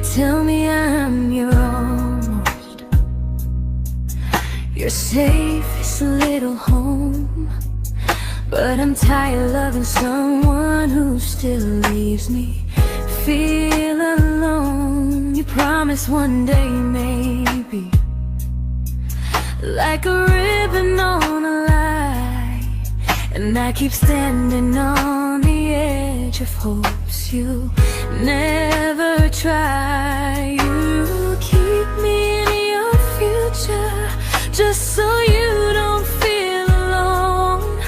tell me I'm your almost, your safest little home. But I'm tired loving someone who still leaves me feel alone. You promise one day maybe, like a ribbon on a line, and I keep standing on the edge of hopes you never try. You keep me in your future just so you don't feel alone.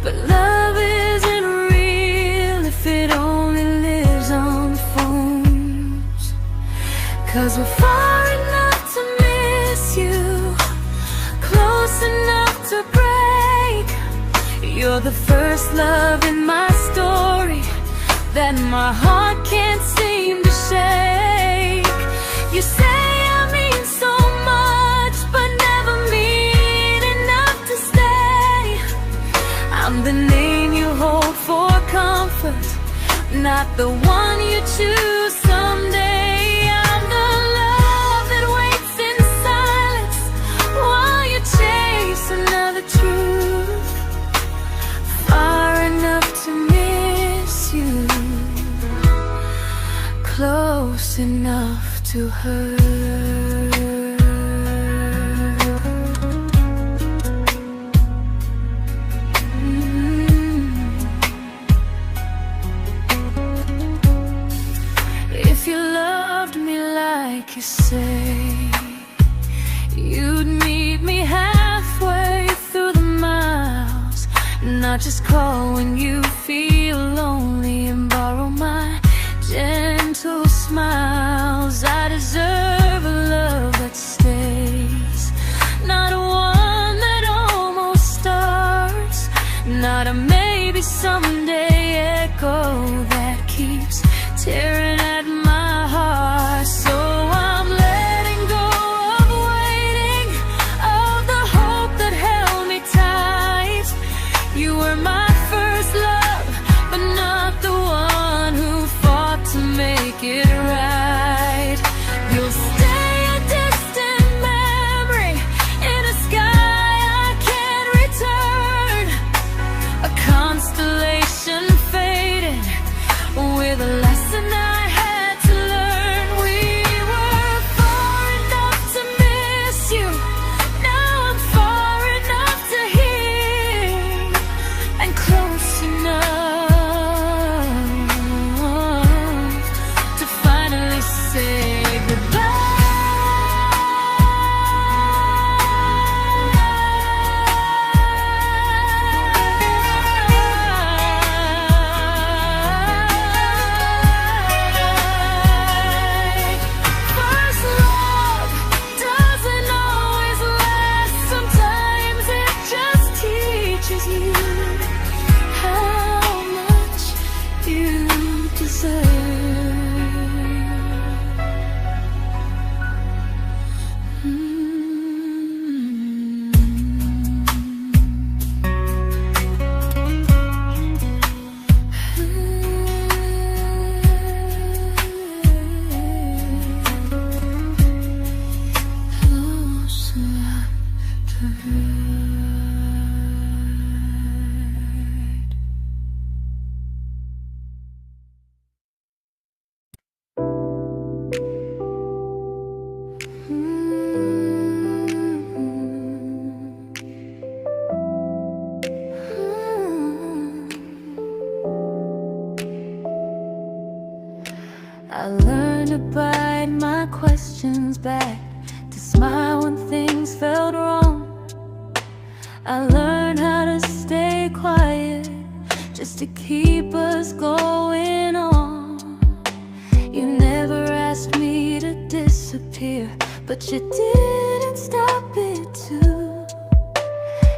But love isn't real if it only lives on phones. 'Cause we're far enough to miss you, close enough to break. You're the first love in my story that my heart can't seem to shake. You say I mean so much, but never mean enough to stay. I'm the name you hold for comfort, not the one you choose someday. I'm the love that waits in silence while you chase another truth. Far enough to miss you, close enough to hurt. If you loved me like you say, you'd meet me halfway through the miles, not just call when you feel lonely and borrow my gentle smiles. I deserve a love that stays, not one that almost starts, not a maybe someday echo that keeps tearing at my heart. So I'm letting go of waiting, of the hope that held me tight. You were my first love, but not the one who fought to make it right. You'll stay a distant memory in a sky I can't return, a constellation faded with a lesson I had to learn. We were far enough to miss you, now I'm far enough to hear, and close enough to finally say goodbye. First love doesn't always last, sometimes it just teaches you how much you deserve. Close enough to hurt. I learned to bite my questions back, to smile when things felt wrong. I learned how to stay quiet just to keep us going on. You never asked me to disappear, but you didn't stop it too.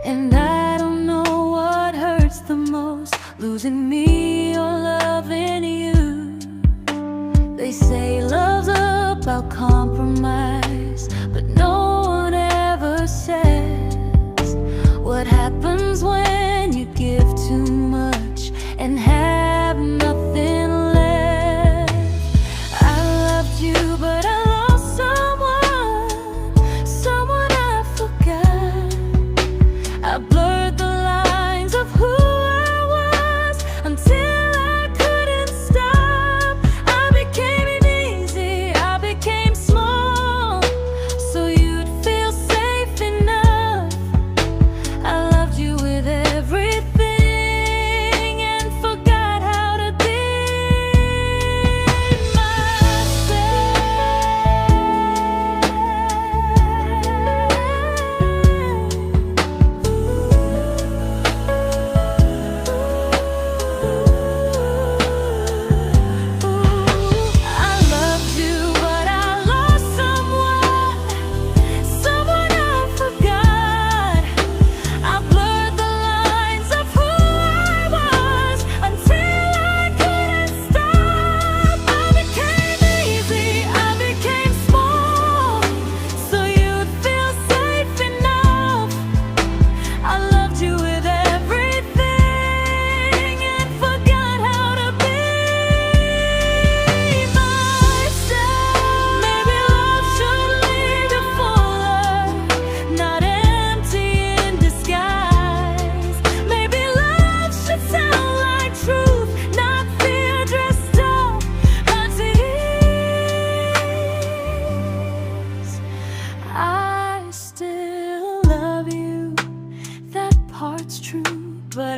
And I don't know what hurts the most, losing me or loving you. They say love's about compromise, but no one ever says what happens when you give too much and have nothing left. I loved you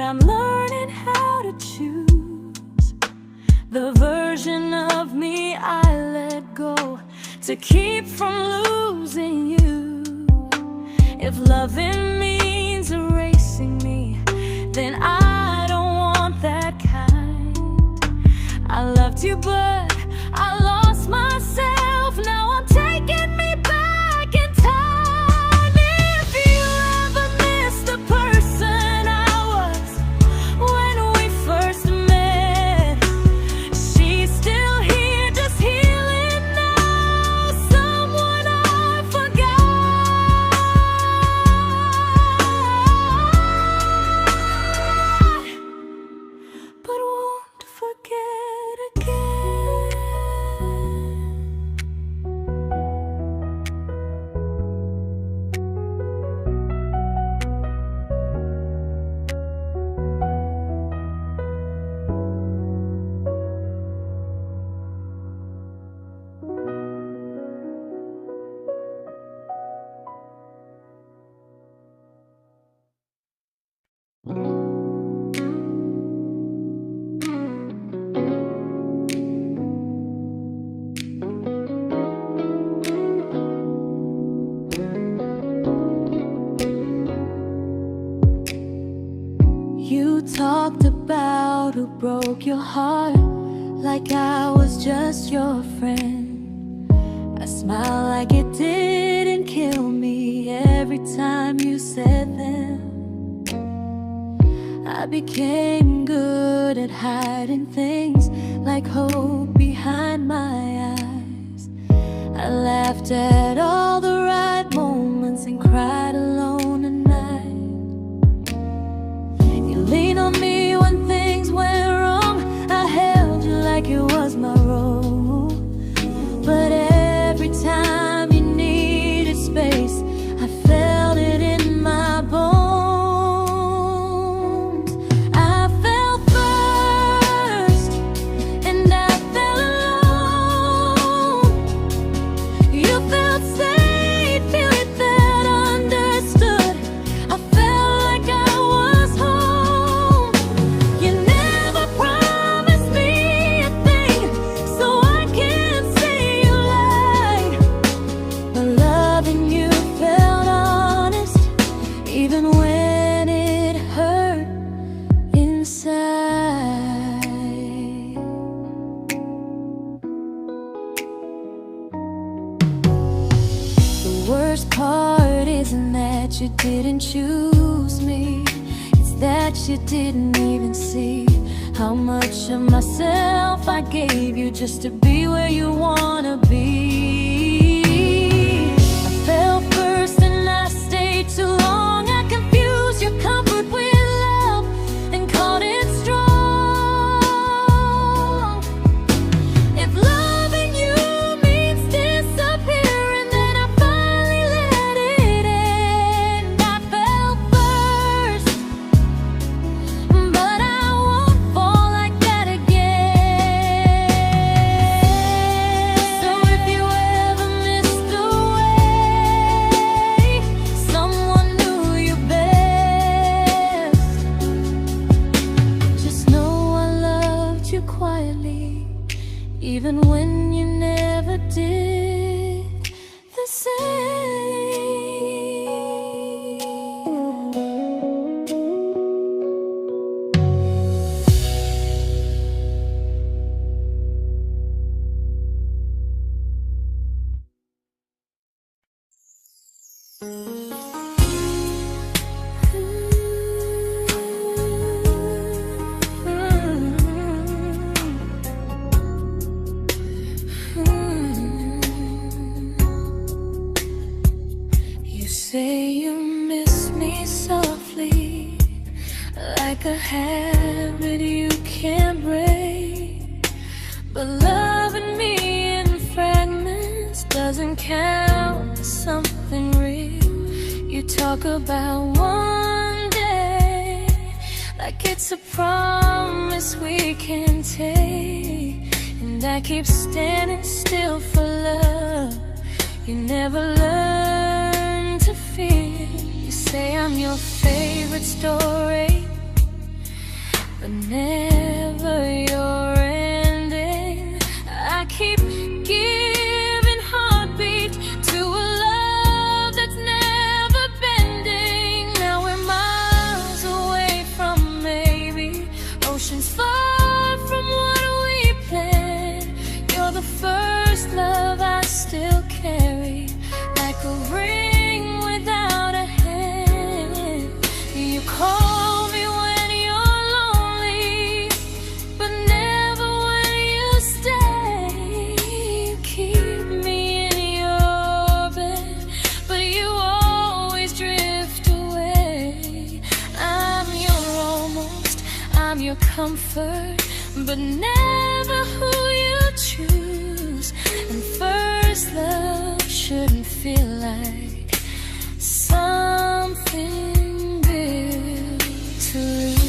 I'm learning how to choose the version of me I let go to keep from losing you. If loving means erasing me, then I don't want that kind. I loved you, but I lost myself. Now I'm taking me back in time. If you ever miss the person I was when we first met, she's still here, just healing now. Someone I forgot, but won't forget again. You talked about who broke your heart, like I was just your friend. I smiled like it didn't kill me every time you said them. I became good at hiding things like hope behind my eyes. I laughed at all the right moments and cried alone at night. You leaned on me when things went wrong. I held you like it was my role. But every time you needed space, I felt it in my bones. I fell first, and I fell alone. You felt safe, feeling that understood. I felt like I was home. You never promised me a thing, so I can't say you lied. But loving you felt honest, even when it hurt inside. The worst part isn't that you didn't choose me, it's that you didn't even see how much of myself I gave you just to be where you wanna be. I fell first and I stayed too long. I confused your comfort with love and called it strong. If loving you means disappearing, then I finally let it end. I fell first, but I won't fall like that again. So if you ever missed the way someone knew you best, just know I loved you quietly, even when you never did the same. You say you miss me softly, like a habit you can't break. But loving me in fragments doesn't count as something real. You talk about one day like it's a promise we can take, and I keep standing still for love. You never learn to feel. You say I'm your favorite story, but never your ending. I keep giving heartbeat to a love that's never bending. Now we're miles away from maybe, oceans far from what we planned. You're the first love I still carry, like a ring without a hand. You call me when you're lonely, but never when you stay. You keep me in your bed, but you always drift away. I'm your almost, I'm your comfort, but never who you choose. And first love shouldn't feel like something built to lose.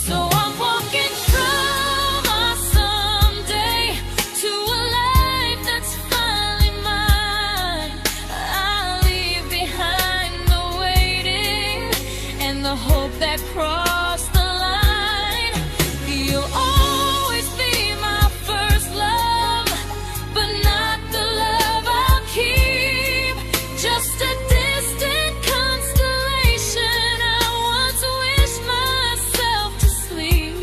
So I'm walking through my someday to a life that's finally mine. I'll leave behind the waiting and the hope that crossed the line. You'll always be my first love, but not the love I'll keep. Just a distant constellation I once wished myself to sleep.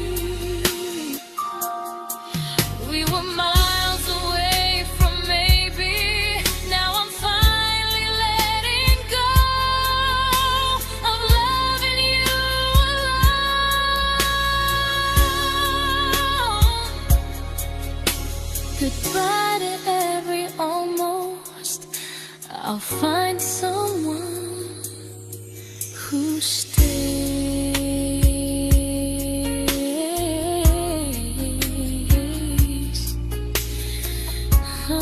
We were miles away from maybe, now I'm finally letting go of loving you alone. Goodbye to every almost, I'll find someone who stays. Oh.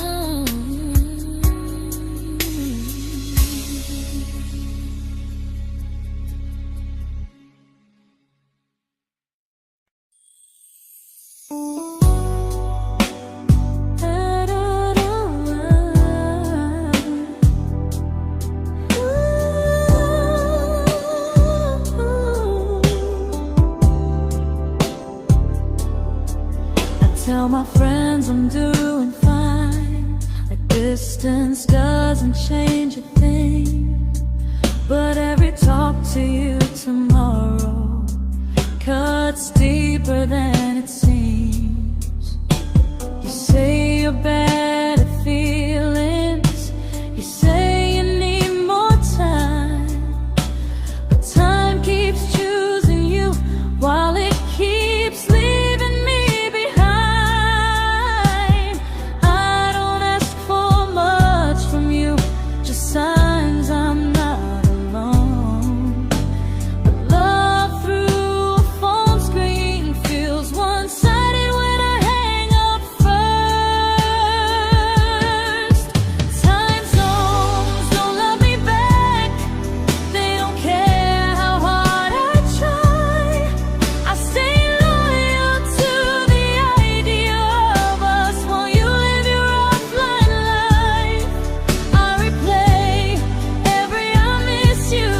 Tell my friends I'm doing fine, like distance doesn't change a thing. But every talk to you tomorrow cuts deeper than it seems. You say you're bad at feelings, you say you need more time, but time keeps choosing you while it keeps leaving me behind. I don't ask for much from you, just signs I'm not alone. But love through a phone screen feels one-sided when I hang up first. Time zones don't love me back, they don't care how hard I try. I stay loyal to the idea of us while you live your offline life. I replay every I miss you,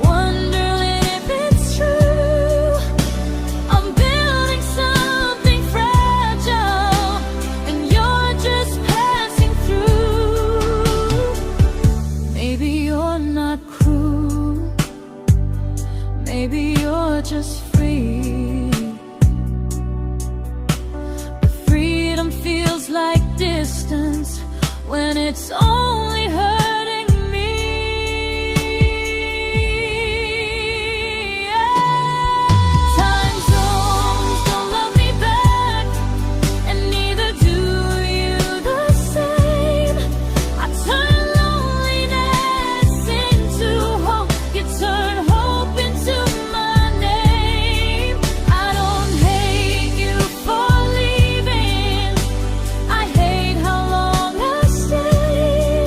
wondering if it's true. I'm building something fragile, and you're just passing through. Maybe you're not cruel, maybe you're just free. But freedom feels like distance when it's only hurting me. Time zones don't love me back, and neither do you the same. I turn loneliness into hope, you turn hope into my name. I don't hate you for leaving, I hate how long I stayed.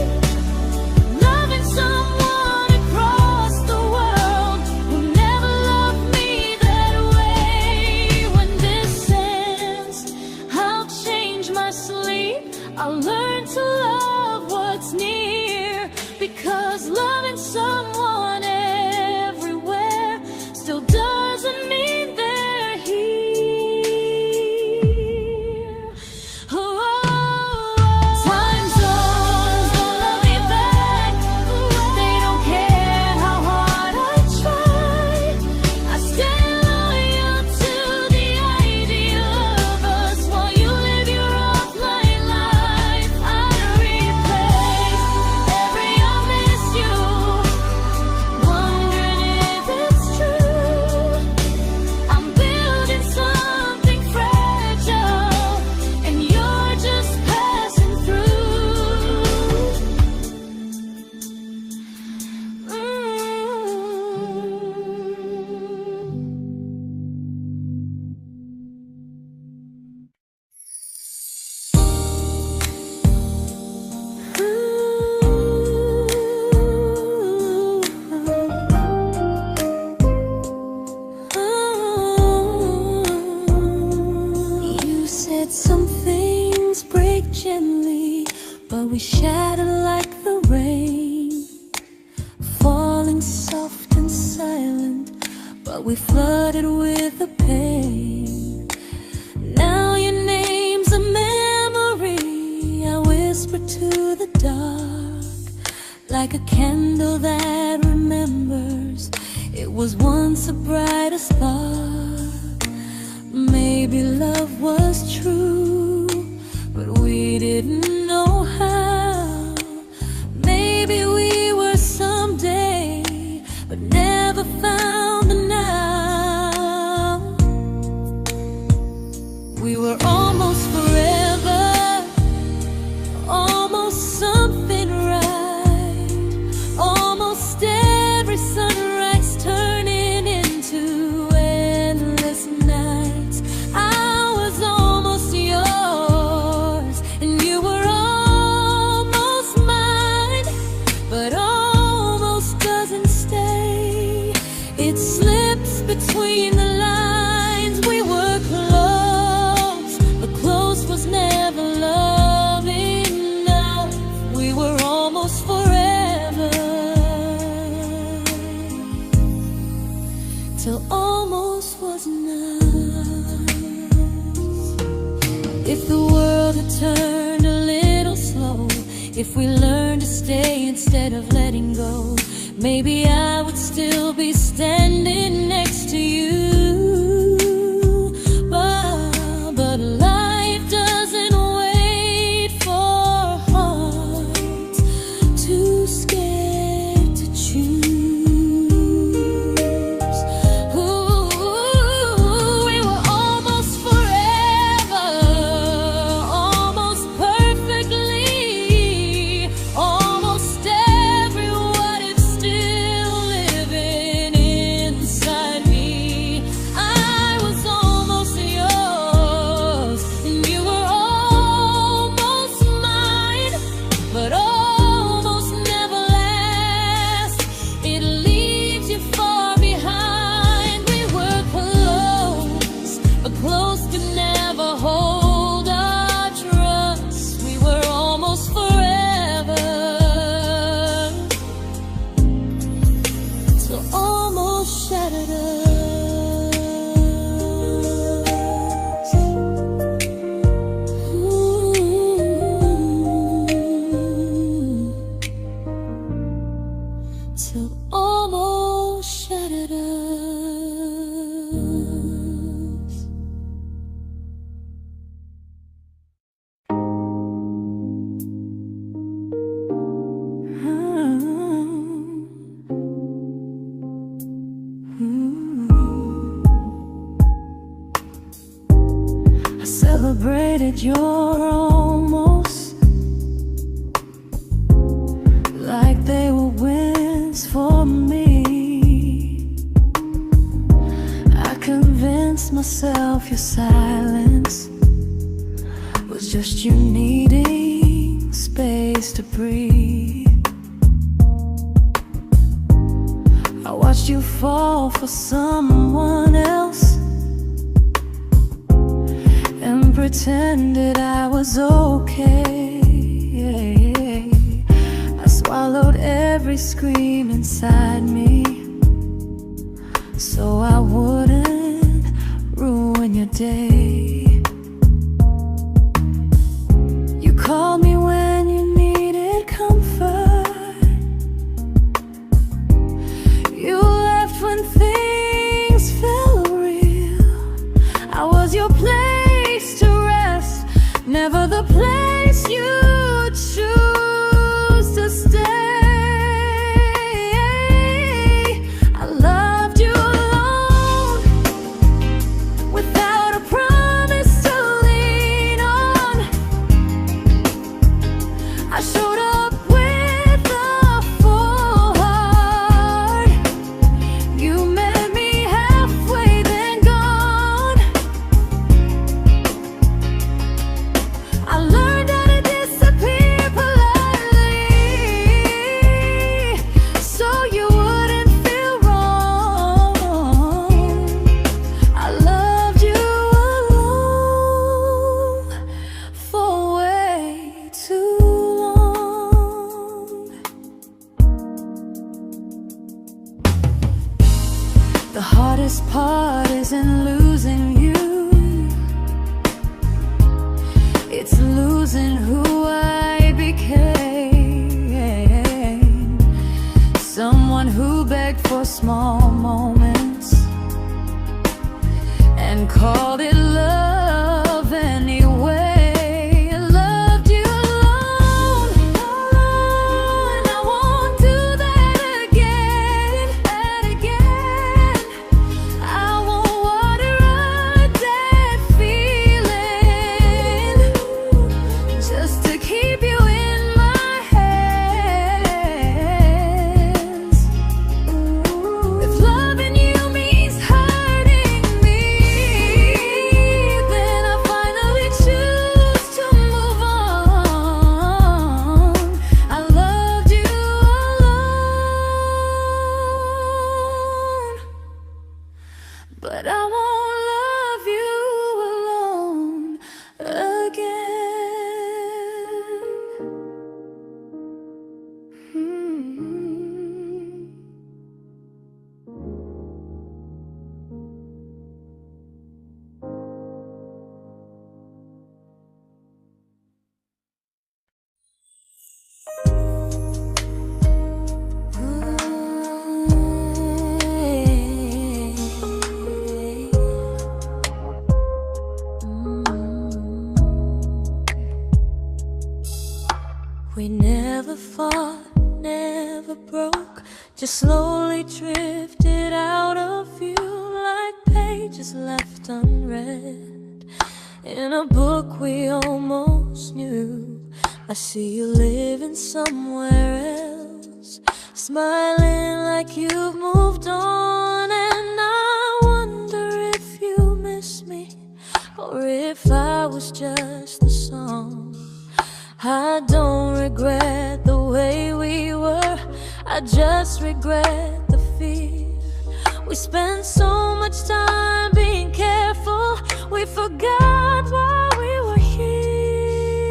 we shattered like the rain, falling soft and silent, but we flooded with the pain. Now your name's a memory I whisper to the dark, like a candle that remembers it was once a brighter spark. Maybe love was true, but we didn't know how. Maybe we were someday, but never found the now. We were almost forever, almost something right, almost every sunrise turning into endless nights. I was almost yours, and you were almost mine, but almost doesn't stay. It slips between the lines. We were close, but close was never love enough. We were almost forever, till almost was enough. If the world had turned a little slow, if we learned to stay instead of letting go, maybe I would still be standing next to you. But life doesn't wait for hearts too scared to choose. Ooh, we were almost forever, almost perfectly, almost every what if still living inside me. I was almost yours, and you were almost mine, but almost never lasts. It leaves you far behind. We were close, but close could never hold our trust. We were almost forever, till almost shattered us. Ooh, till almost shattered us. I celebrated your almost like they were wins for me. I convinced myself your silence was just you needing space to breathe. I watched you fall for someone else and pretended I was okay. I swallowed every scream inside me so I wouldn't ruin your day. You called me when you needed comfort. You left when things felt real. I was your place to rest, never the place you choose to stay. I loved you alone, without a promise to lean on. I showed up with a full heart. You met me halfway, then gone. I learned how to disappear heart isn't losing you, it's losing who I became. Someone who begged for small moments and called it love anyway. Loved you alone, and I won't do that again, and again. I won't water a dead feeling just to keep you in my hands. If loving you means hurting me, then I finally choose to move on. I loved you alone, but I won't love you alone again. We never fought, never broke, just slowly drifted out of view like pages left unread in a book we almost knew. I see you living somewhere else, smiling like you've moved on, and I wonder if you miss me or if I was just a song. I don't regret the way we were, I just regret the fear. We spent so much time being careful, we forgot why we were here.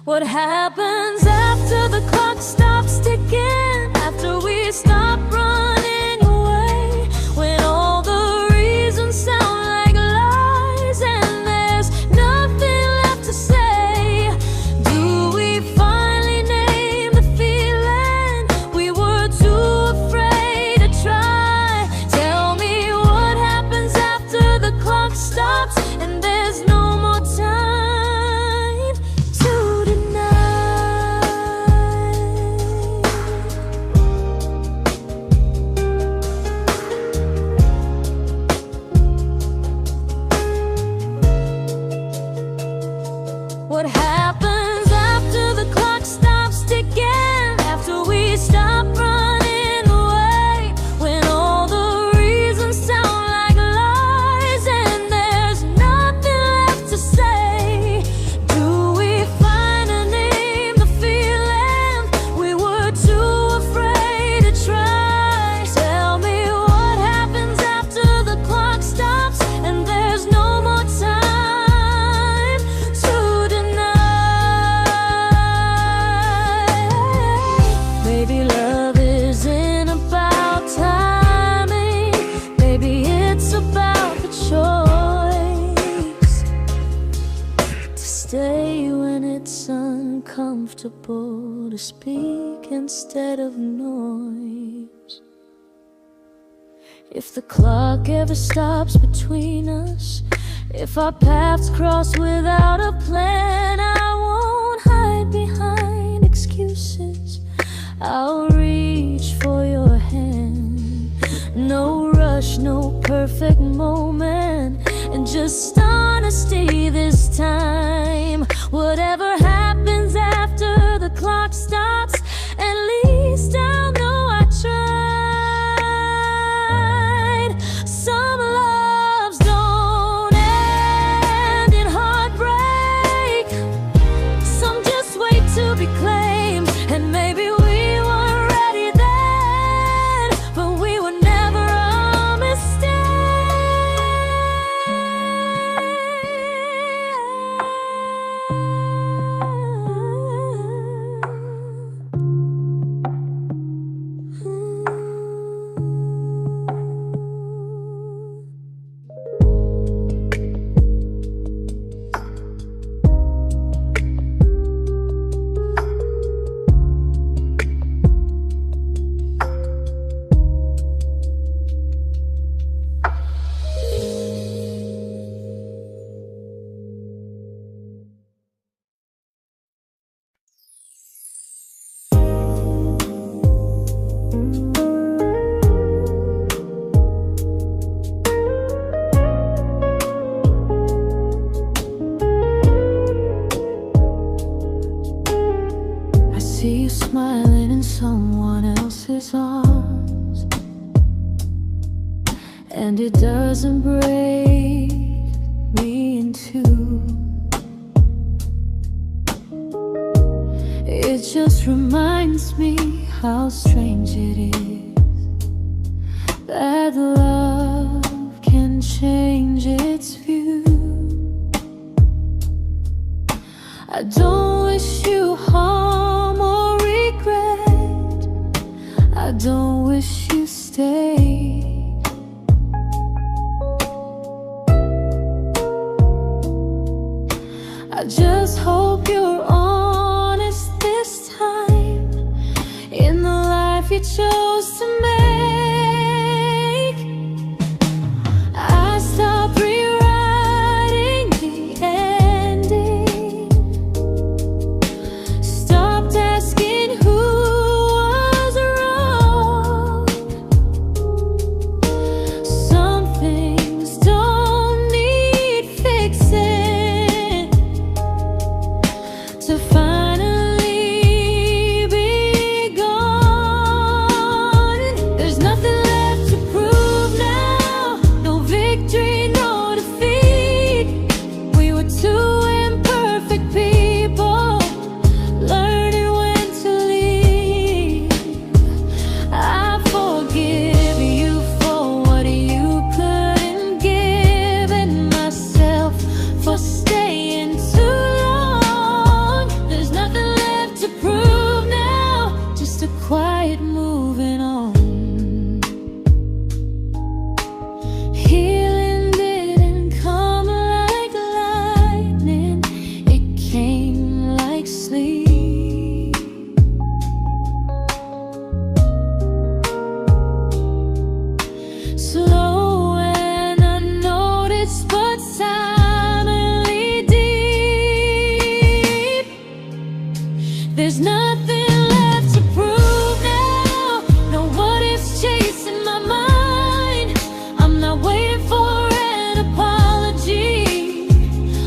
What happens after the clock stops ticking, after we stop running away, when all the reasons sound like lies and there's nothing left to say? Do we finally name the feeling we were too afraid to try? Tell me what happens after the clock stops and there's no more time to deny. What happens after the clock stops ticking, after we stop running away, when all the reasons sound like lies and there's nothing left to say? Do we finally name the feeling we were too afraid to try? Tell me what happens after the clock stops and there's no more time to deny. Maybe love isn't about timing, maybe it's about the choice to stay when it's uncomfortable, to speak instead of noise. If the clock ever stops between us, if our paths cross without a plan, I won't hide behind excuses, I'll reach for your hand. No rush, no perfect moment, and just honesty this time. Whatever happens after the clock stops, at least I'll know I tried. Some loves don't end in heartbreak, some just wait to be claimed, and maybe we weren't ready then, but we were never a mistake. and it doesn't break me in two. It just reminds me how strange it is that love can change its view. I don't wish you harm or regret. I don't wish you stay. I just hope you're honest this time in the life you chose to make. I stopped rewriting the ending, stopped asking who was wrong. Some things don't need fixing to finally be gone. There's nothing left to prove now, no victory, no defeat. We were two imperfect people, learning when to leave. I forgive you for what you couldn't give, and myself for staying too long. There's nothing left to prove now, just a quiet moving on. Healing didn't come like lightning, it came like sleep. Slow and unnoticed, but silently deep. There's nothing left to prove now, no what ifs chasing my mind. I'm not waiting for an apology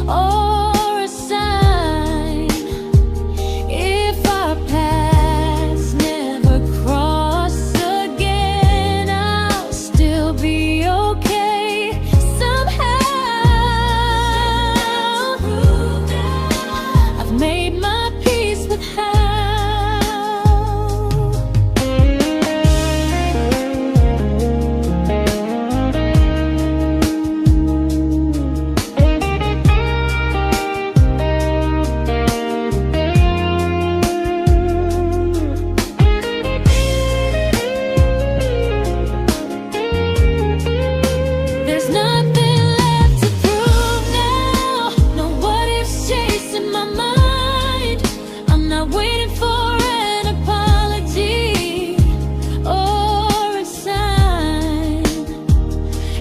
or a sign. If our paths never cross again, I'll still be okay somehow. I've made my peace with how. There's nothing left to prove now, no what ifs chasing my mind. I'm not waiting for an apology or a sign.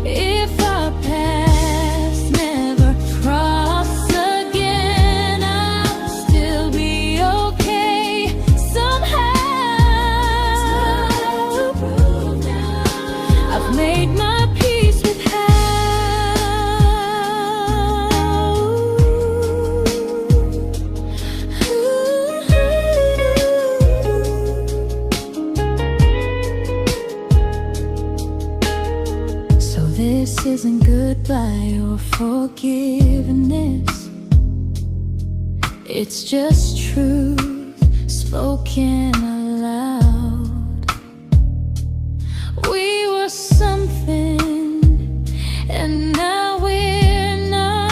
If our paths never cross again, I'll still be okay somehow. I've made my peace with how. So this isn't goodbye or forgiveness, it's just truth spoken aloud. We were something, and now we're not.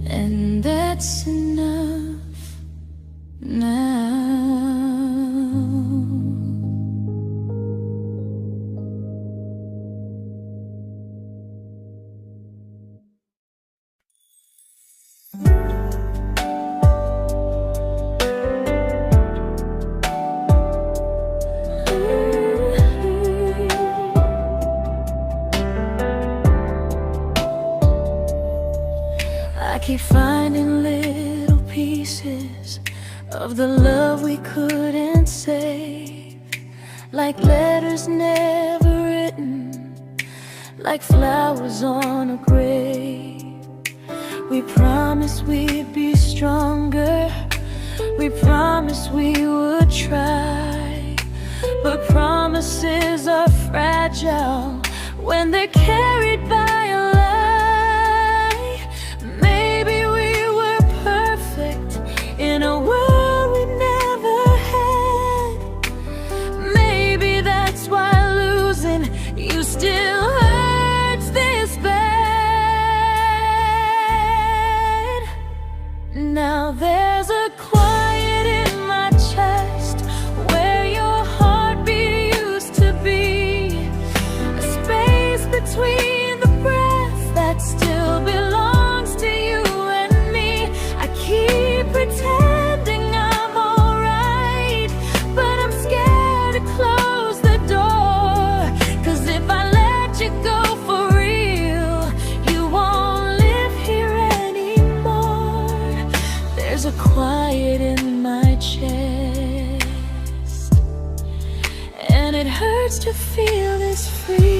And that's enough now. I keep finding little pieces of the love we couldn't save, like letters never written, like flowers on a grave. We promised we'd be stronger, We promised we would try, but promises are fragile when they're carried by a lie. Maybe we were perfect in a world we never had. Maybe that's why losing you still hurts this bad. Now there's a quiet in my chest where your heartbeat used to be, a space between the breath that still belongs to you and me. I keep pretending I'm alright, but I'm scared to close the door. 'Cause if I let you go for real, you won't live here anymore. There's a quiet in my chest, and it hurts to feel this free.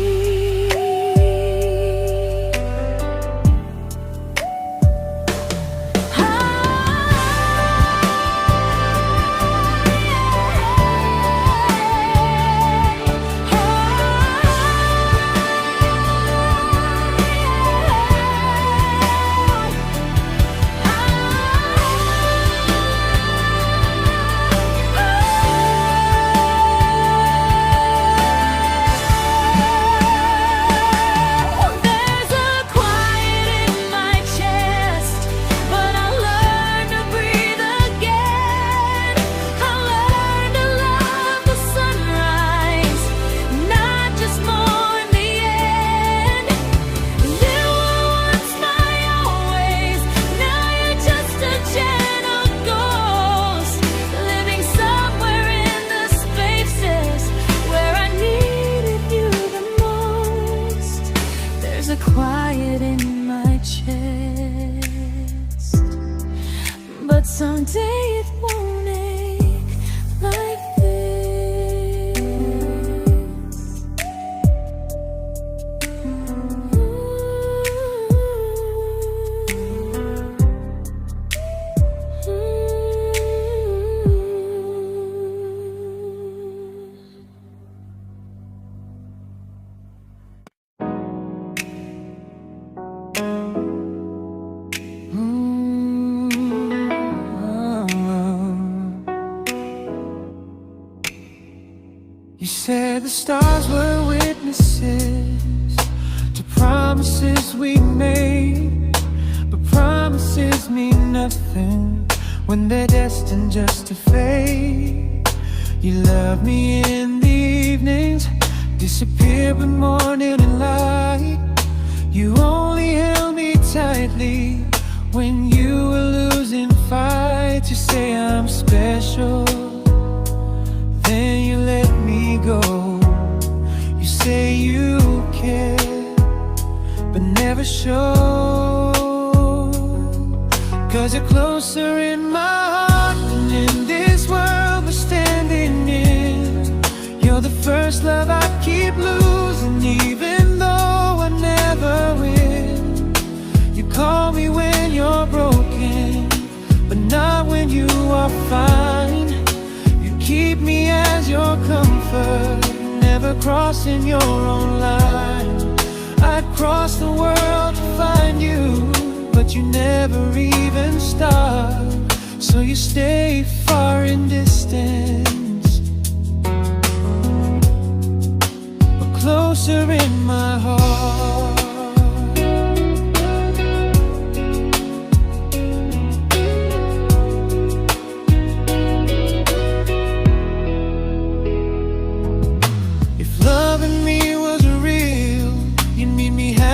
There's a quiet in my chest, but someday it won't ache like this. You said the stars were witnesses to promises we made, but promises mean nothing when they're destined just to fade. You love me in the evenings, disappear when morning and light. You only held me tightly when you were losing fights. You say I'm special, then you let me go. You say you care, but never show. 'Cause you're closer in my heart than in this world we're standing in. You're the first love I keep losing, even though I never win. You call me when you're broken, but not when you are fine. Keep me as your comfort, never crossing your own line. I'd cross the world to find you, but you never even start. So you stay far in distance, but closer in my heart.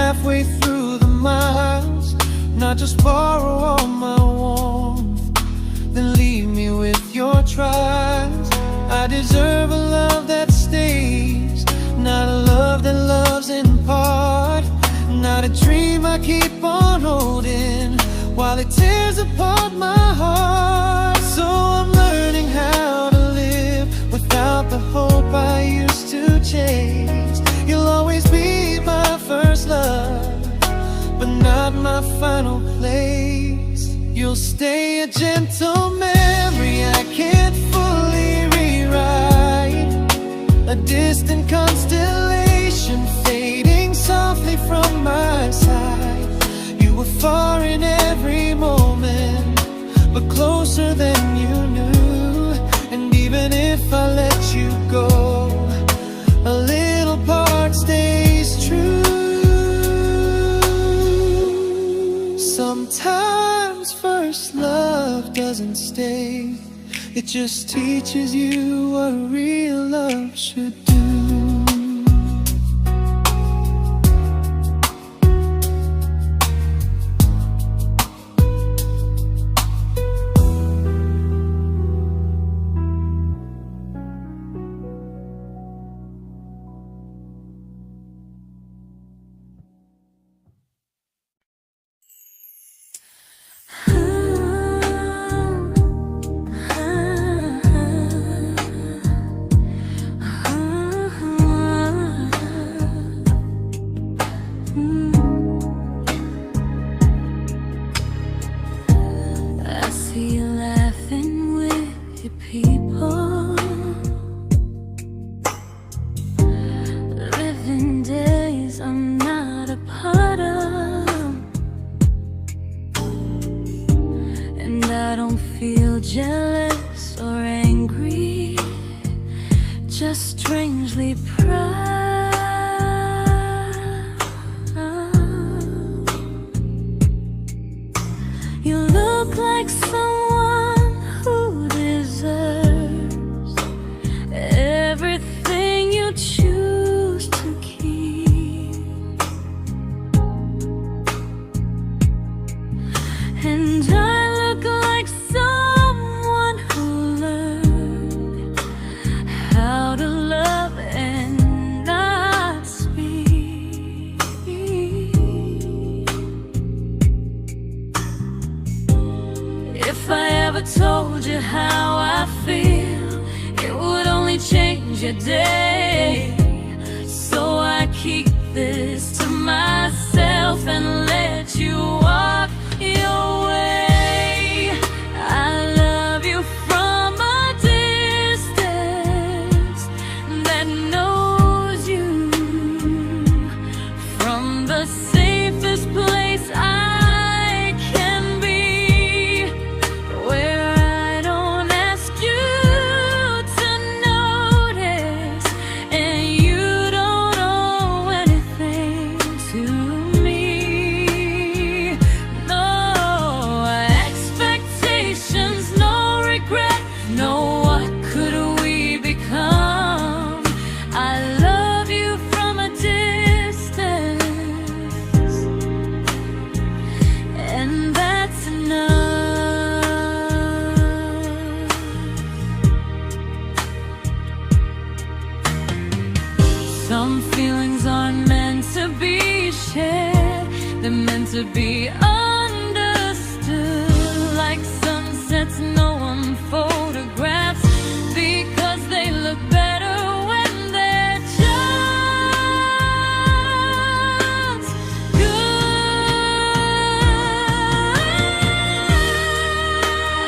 Halfway through the miles, not just borrow all my warmth, then leave me with your trials. I deserve a love that stays, not a love that loves in part. Not a dream I keep on holding while it tears apart my heart. So I'm learning how to live without the hope I used to chase. You'll always be my first love, but not my final place. You'll stay a gentle memory distant constellation fading softly from my side. You were far in every moment, but closer than you knew. And even if I let you go, a little part stays true. Sometimes first love doesn't stay, it just teaches you what real love should do. Jealous or angry, just strangely proud. You look like someone who deserves everything you choose to keep. And I look like someone who learned how to love and not speak. If I ever told you how I feel, it would only change your day. So I keep this to myself and let you walk your way. I love you from a distance that knows you, from the safest place I can be, where I don't ask you to notice and you don't owe anything to me. No expectations, no regret, no what could we become. I love you from a distance, and that's enough. Some feelings aren't meant to be shared, they're meant to be understood. Like sunsets no one photographs, because they look better when they're just good.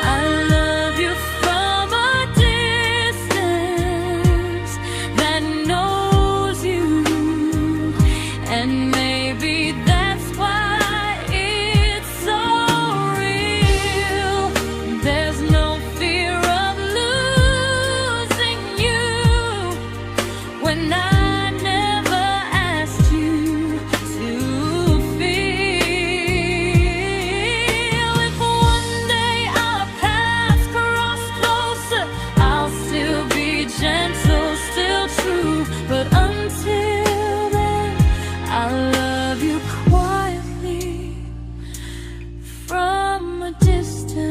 I love you from a distance that knows you, and maybe that's why it's so real. There's no fear of losing you when I never asked you to feel. If one day our paths cross closer, I'll still be gentle, still true. But until then, I love you quietly from a distance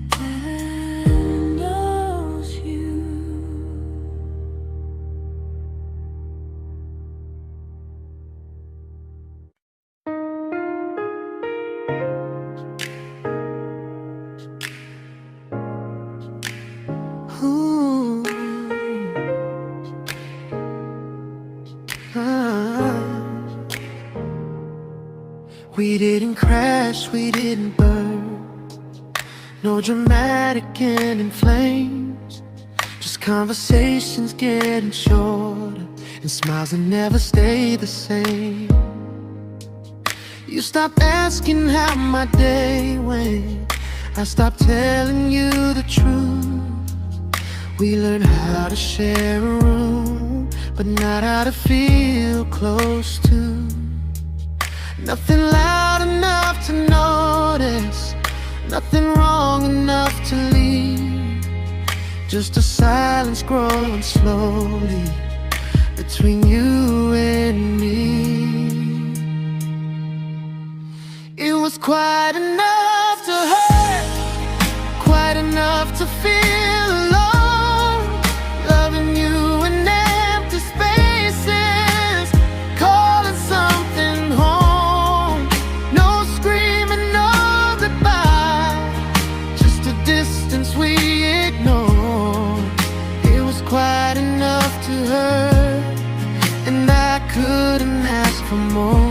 that knows you. Ooh. Ah. We didn't crash, we didn't burn. No dramatic ending flames, just conversations getting shorter, and smiles that never stay the same. You stopped asking how my day went, I stopped telling you the truth. We learned how to share a room, but not how to feel close to. Nothing loud enough to notice, nothing wrong enough to leave. Just a silence growing slowly between you and me. It was quite enough to hurt, quite enough to feel alone. Loving you in empty spaces, calling something home. No screaming, no goodbye, just a distance we ignored. It was quite enough to hurt, and I couldn't ask for more.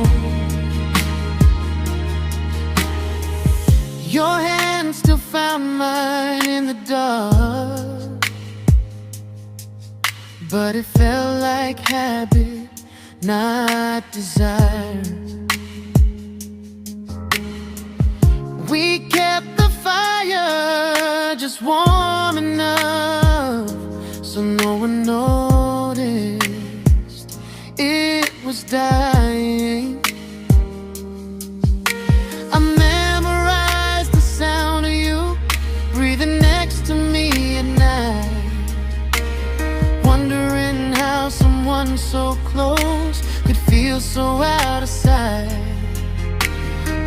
Your hand still found mine in the dark, but it felt like habit, not desire. We kept the fire just warm enough so no one noticed it was dying. I memorized the sound of you breathing next to me at night, wondering how someone so close could feel so out of sight.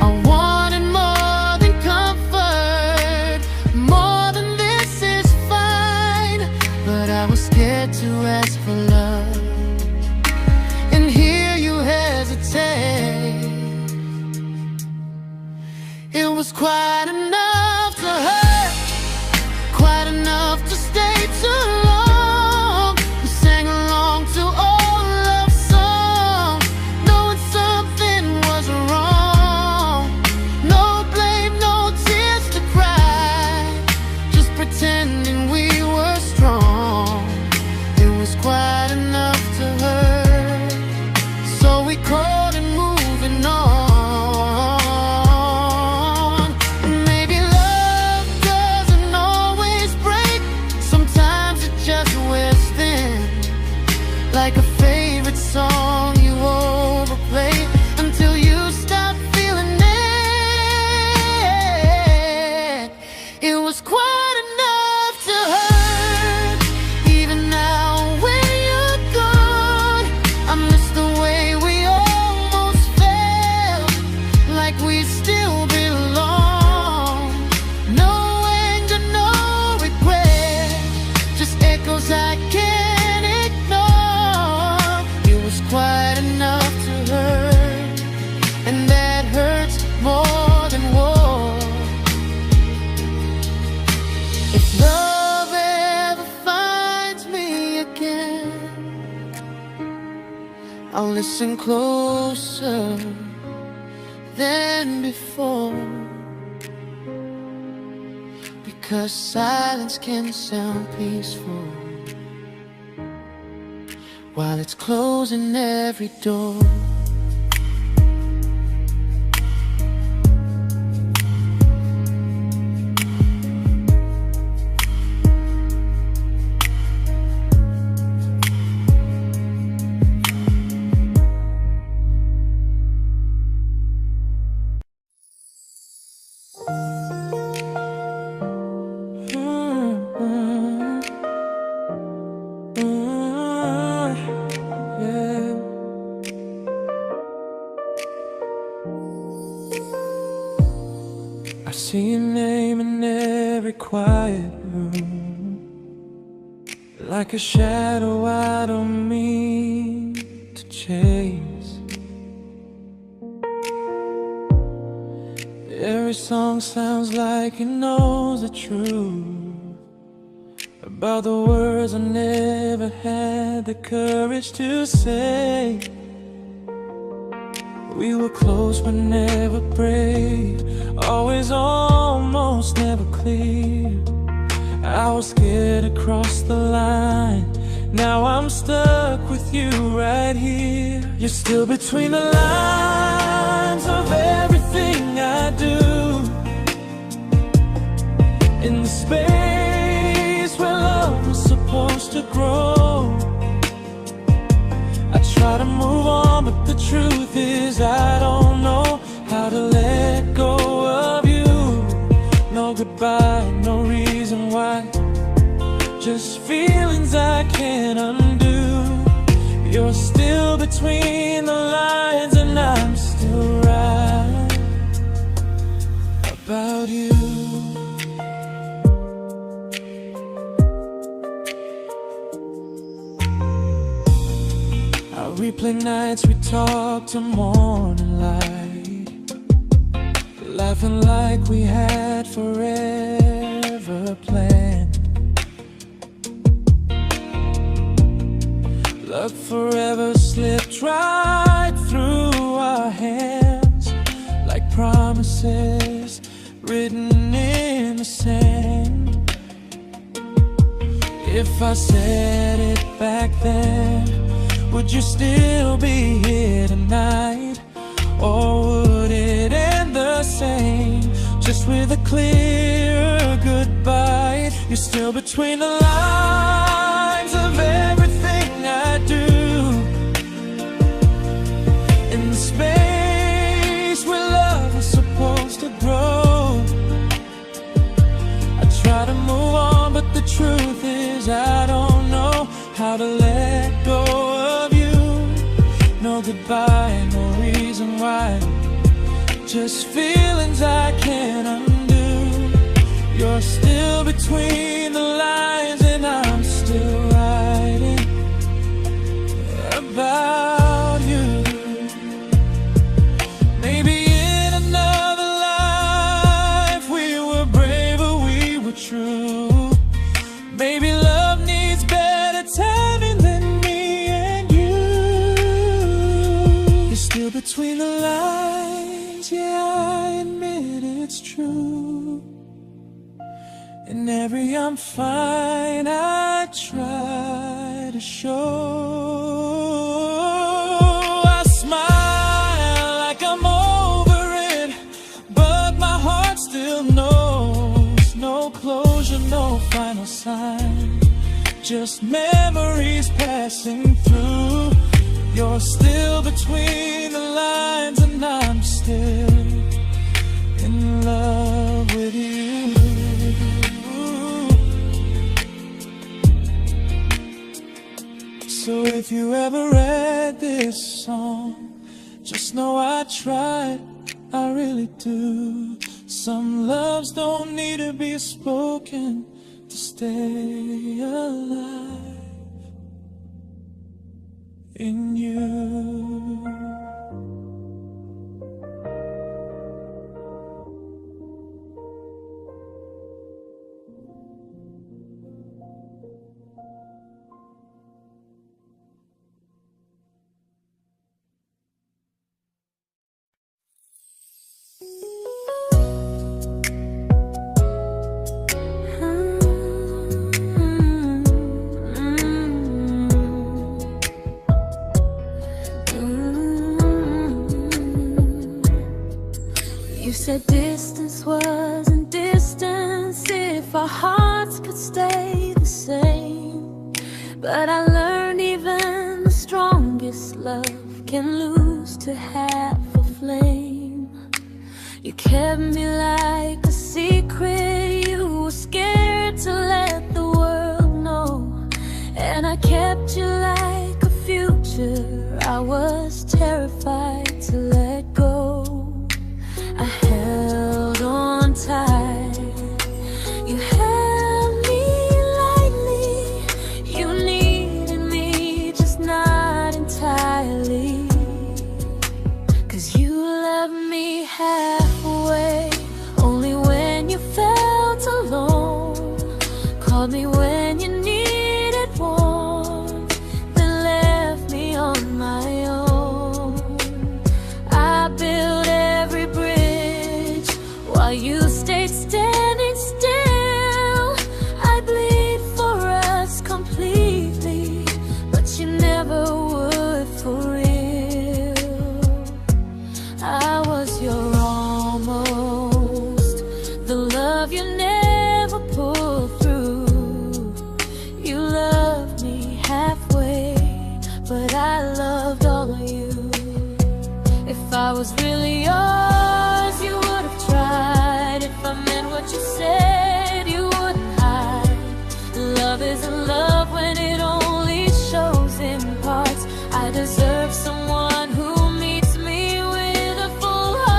I wanted more than comfort, more than this is fine, but I was scared to ask for love, and here you hesitate. It was quite enough to hurt, quite enough to stay too long. We sang along to old love songs, knowing something was wrong. No blame, no tears to cry, just pretending we were strong. It was quite enough to hurt, so we called it moving on. Like a favorite song you overplay until you stop feeling it. It was quite enough to hurt. Even now when you're gone, I miss the way we almost felt, like we still belong. No anger, no regret, just echoes I can't ignore. Quite enough to hurt, and that hurts more than war. If love ever finds me again, I'll listen closer than before, because silence can sound peaceful while it's closing every door. I see your name in every quiet room, like a shadow I don't mean to chase. Every song sounds like it knows the truth about the words I never had the courage to say. We were close but never brave, always almost, never close. clear. I was scared to cross the line. Now I'm stuck with you right here. You're still between the lines of everything I do. In the space where love was supposed to grow. I try to move on, but the truth is I don't know how to let go of you. No goodbye, no reason why. Just feelings I can't undo. You're still between the lines, and I'm still right about you. I replay nights we talk till morning light, laughing like we had forever planned. Luck forever slipped right through our hands, like promises written in the sand. If I said it back then, would you still be here tonight? Or would it end the same, just with a clear goodbye? You're still between the lines of everything I do. In the space where love was supposed to grow. I try to move on, but the truth is I don't know how to let go of you. No goodbye, no reason why. Just feelings I can't undo. You're still between the lines, and I'm still writing about you. Maybe in another life we were braver, we were true. Maybe love needs better timing than me and you. You're still between the lines, yeah, I admit it's true. In every I'm fine I try to show. I smile like I'm over it, but my heart still knows. No closure, no final sign, just memories passing through. You're still between the lines, and I'm still in love with you. So if you ever read this song, just know I tried, I really do. Some loves don't need to be spoken to stay alive in you. You said distance wasn't distance if our hearts could stay the same. But I learned even the strongest love can lose to half a flame. You kept me like a secret you were scared to let the world know. And I kept you like a future I was terrified to let go. I held on tight, you held me lightly. You needed me, just not entirely. 'Cause you loved me halfway, only when you felt alone. Called me when you needed warmth, then left me on my own. I built every bridge while you stayed standing still. love you never pulled through. You loved me halfway, but I loved all of you. If I was really yours, you would have tried. If I meant what you said, you wouldn't hide. Love isn't love when it only shows in parts. I deserve someone who meets me with a full heart.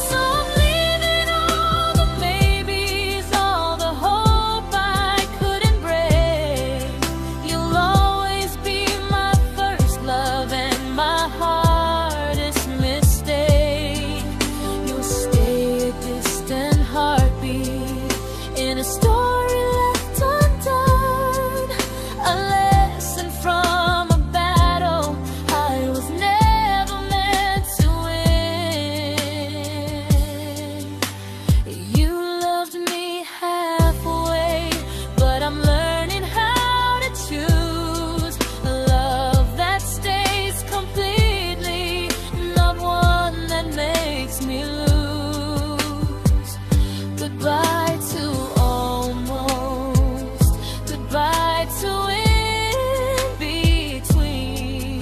So I'm leaving all the maybes, all the hope I couldn't break. You'll always be my first love and my hardest mistake. You'll stay a distant heartbeat in a story left undone, a lesson from a battle I was never meant to win. You loved me halfway, but I'm learning how to choose a love that stays completely, not one that makes me lose. Goodbye to almost, goodbye to in between.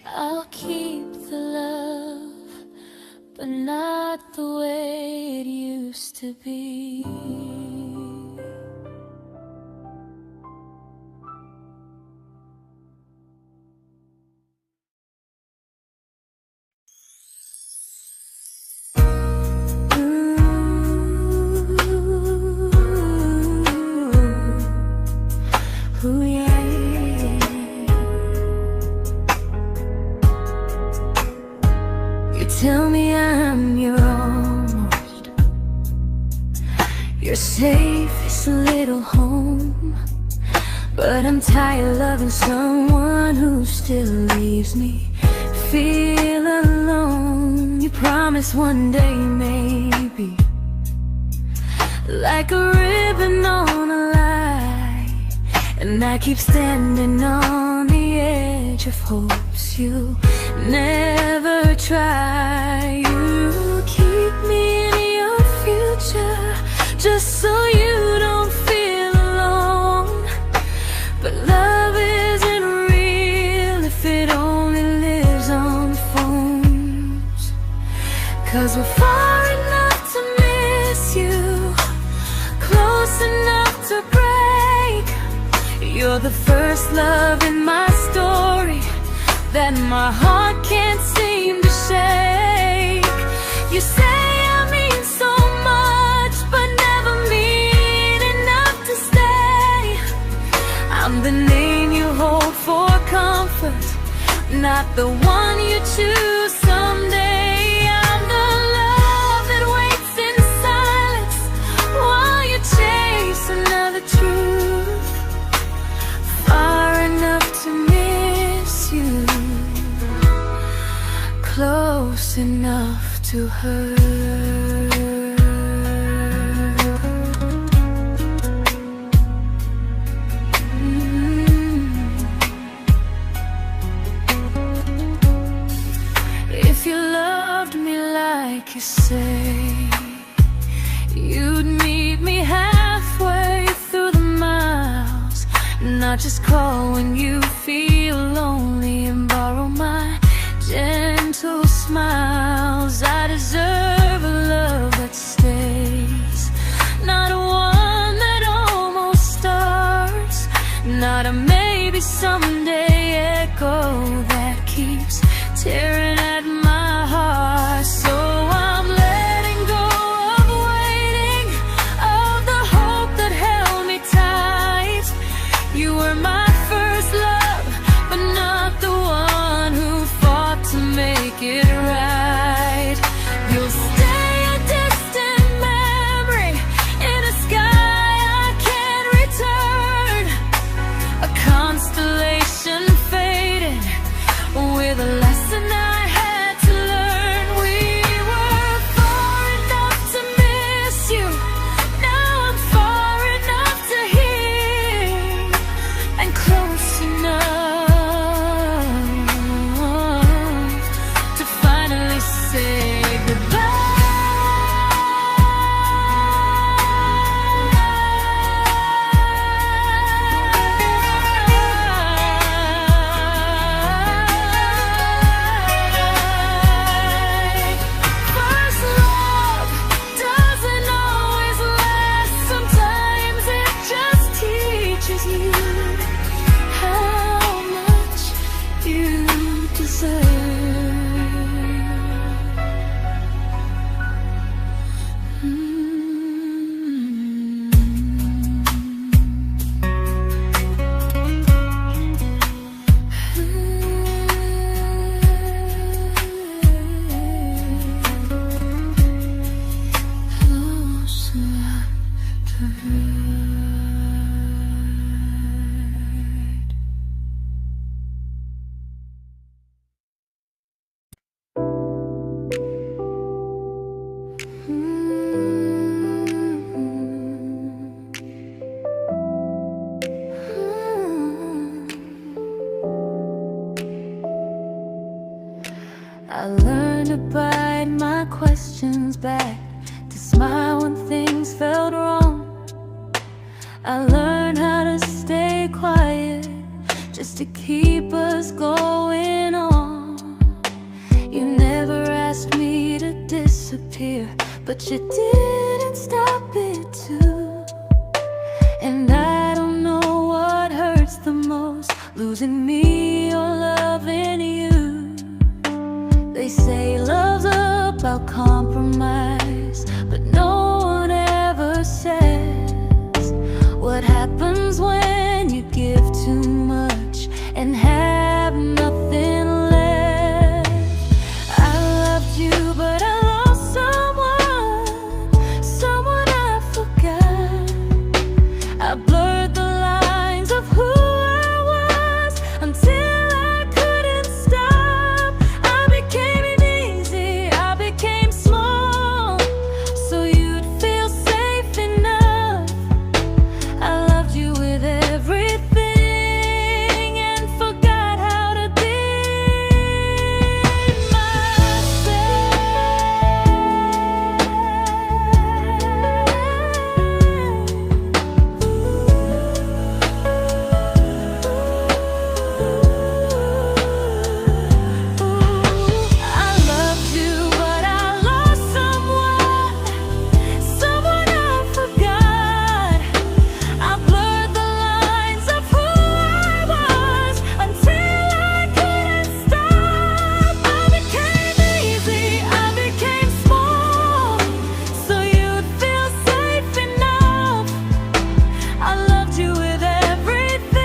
I'll keep the love, but not the way it used to be. Ooh, yeah, yeah. You tell me I'm your almost, your safest little home, but I'm tired loving someone who still leaves me feel alone. You promise one day maybe, like a ribbon on a line, and I keep standing on the edge of hopes you never try. You keep me in your future just so you don't feel alone. But love isn't real if it only lives on phones. 'Cause we're far enough to miss you, close enough to break. You're the first love in my story that my heart can't seem to shake. You say I mean so much, but never mean enough to stay. I'm the name you hold for comfort, not the one you choose someday. I'm the love that waits in silence while you chase another truth. Far enough to miss you, close enough to hurt. If you loved me like you say, you'd meet me halfway through the miles, not just call when you feel lonely and borrow my gentle smiles. I deserve a love that stays, not one that almost starts, not a maybe someday echo that keeps tearing at my heart. So I'm letting go of waiting, of the hope that held me tight. You were my first love, but not the one I learned to bite my questions back, to smile when things felt wrong. I learned how to stay quiet, just to keep us going on. You never asked me to disappear, but you didn't stop it too. And I don't know what hurts the most, losing me or loving you. They say love's about compromise, but no one ever says what happens when you give too much and have nothing left. I loved you, but I lost someone I forgot. I blurred the lines of who I was until I couldn't stop. I became easy, I became small, so you'd feel safe enough. I loved you with everything and forgot how to be I loved you, but I lost someone I forgot. I blurred the lines of who I was until I couldn't stop. I became easy, I became small, so you'd feel safe enough. I loved you with everything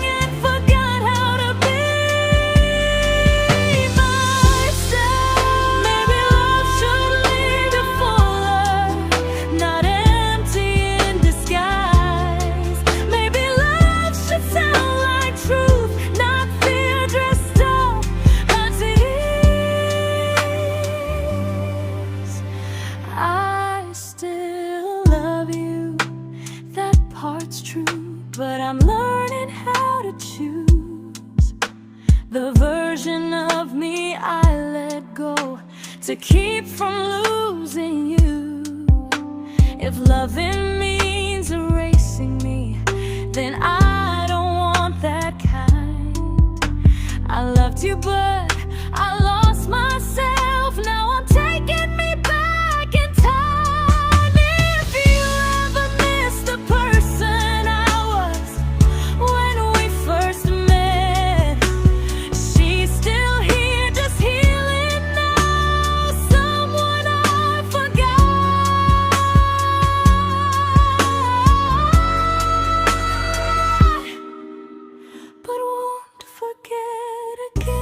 and forgot how to be myself. Maybe love should lead you fuller, not empty in disguise. Maybe love should sound like truth, not fear dressed up as ease. I still love you, that part's true, but I'm learning how to choose the version of me I let go to keep from losing you. If loving means erasing me, then I don't want that kind. I loved you, but I lost myself. Now I'm taking me back in time. If you ever missed the person I was when we first met, she's still here, just healing now. Someone I forgot, but won't forget again.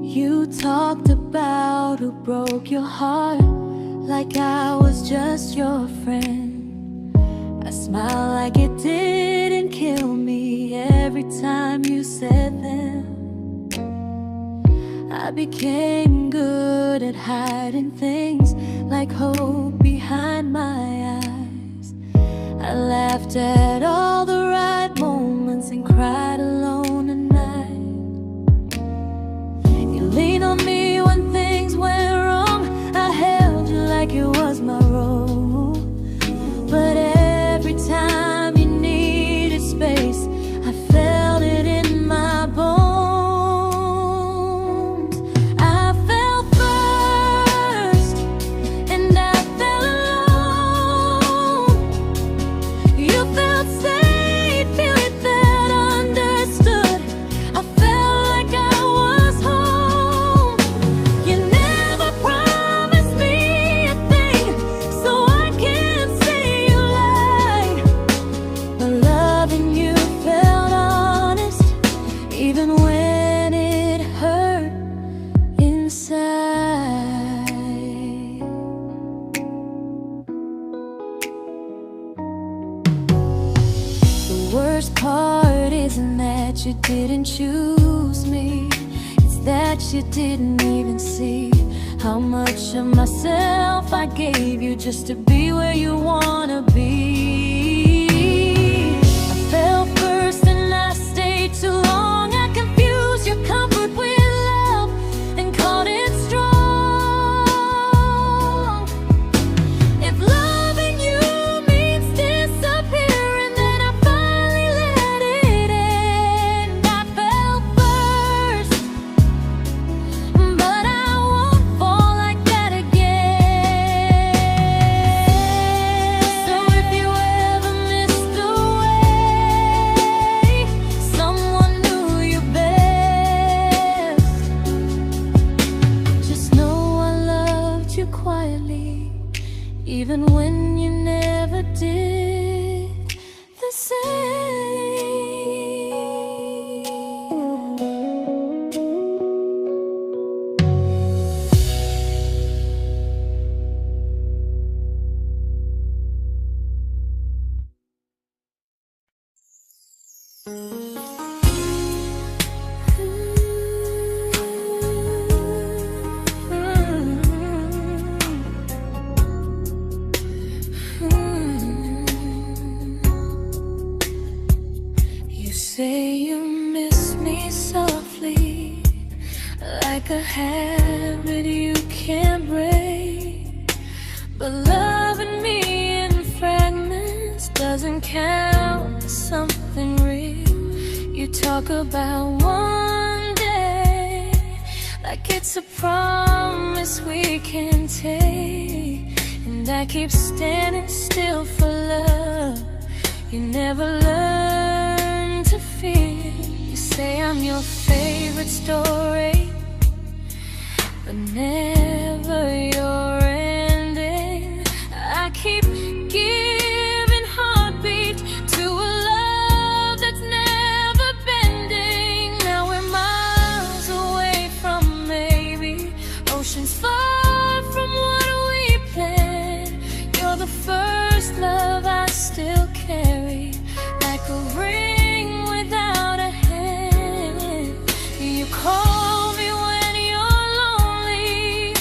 You talked about who broke your heart, like I was just your friend. I smile like it didn't kill me every time you said them. I became good at hiding things like hope behind my eyes. I laughed at all the right moments and cried alone at night. You leaned on me when things went wrong. I held you like it was my role. But every time you needed space, I felt it in my bones. I fell first, and I fell alone. You felt safe. worst part isn't that you didn't choose me, it's that you didn't even see how much of myself I gave you just to be where you wanna be. I fell first and I stayed too long. I confused your comfort with love and called it strong. If loving you means disappearing, then I finally let it end. I fell first, but I won't fall like that again. So if you ever missed the way someone knew you best, just know I loved you quietly, even when you never did the same. You say you miss me softly, like a habit you can't break. But loving me in fragments doesn't count as something real. You talk about one day like it's a promise we can take, and I keep standing still for love. You never learn to feel. You say I'm your favorite story, but never your ending. I keep giving heartbeat to a love that's never bending. Now we're miles away from maybe oceans far from what we planned. You're the first love I still carry, like a ring without a hand. You call me when you're lonely,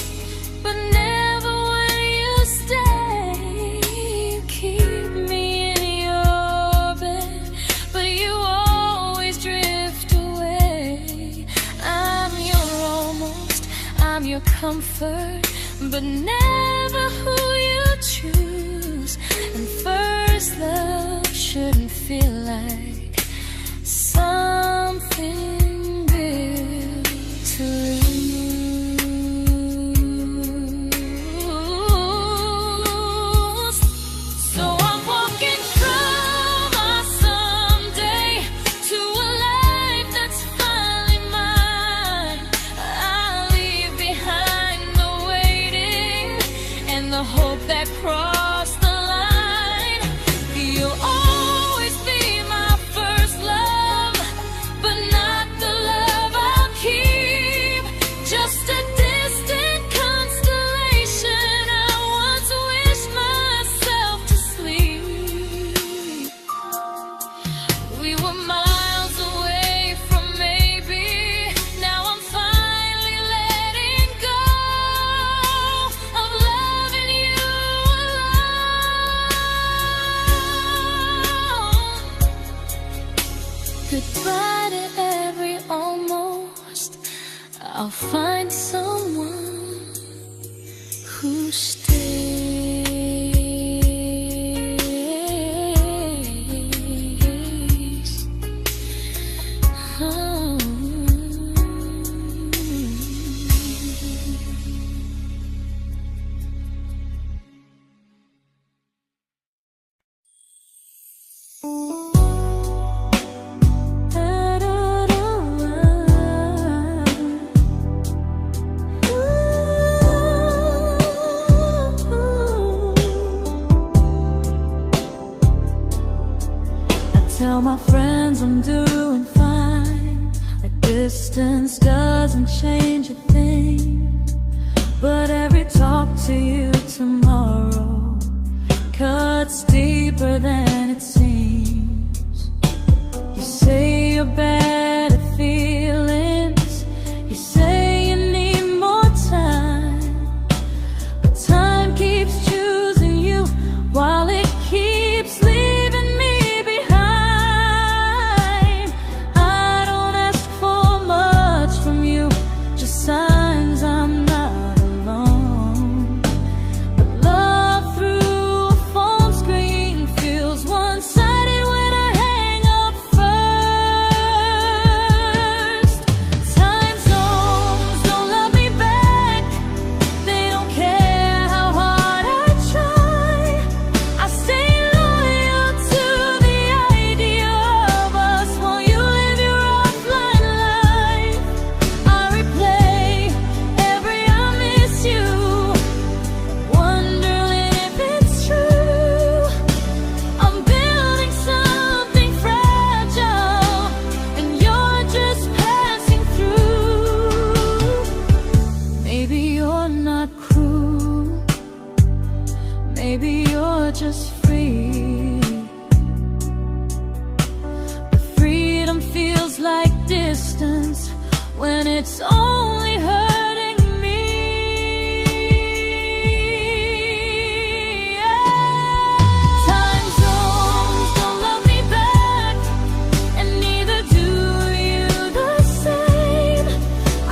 but never when you stay. You keep me in your bed, but you always drift away. I'm your almost, I'm your comfort, but never who you choose. And first love shouldn't feel like something built to lose. So I'm walking from my someday to a life that's finally mine. I'll leave behind the waiting and the hope that crossed the line. You'll always be my first love, but not the love I'll keep. Just a distant constellation I once wished myself to sleep. We were miles away from maybe. Now I'm finally letting go of loving you alone. Goodbye to every almost. I'll find someone who stays. Oh. Tell my friends I'm doing fine, that distance doesn't change a thing. But every talk to you tomorrow cuts deeper than it seems. your better feelings. You say you need more time, but time keeps choosing you while it keeps leaving me behind. I don't ask for much from you, just signs I'm not alone. But love through a phone screen feels one-sided when I hang up first. Time zones don't love me back. They don't care how hard I try. I stay loyal to the idea of us while you live your offline life. I replay every I miss you, wondering if it's true. I'm building something fragile, and you're just passing through. Maybe you're not cruel, maybe you're just free. But freedom feels like distance when it's only hurting me. Time zones don't love me back, and neither do you the same.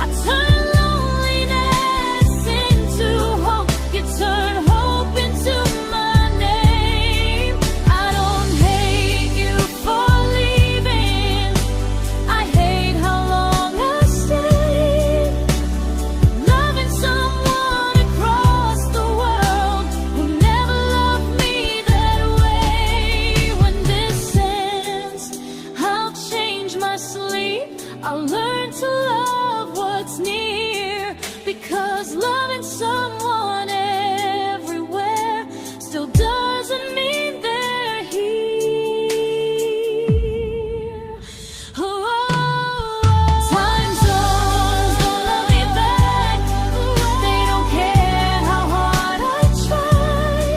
I turn loneliness into hope, you turn hope into my name. I don't hate you for leaving, I hate how long I stayed. Loving someone across the world who never loved me that way. When this ends, I'll change my sleep, I'll learn to love what's near, because loving someone everywhere still doesn't mean they're here. Time zones don't love me back. They don't care how hard I try.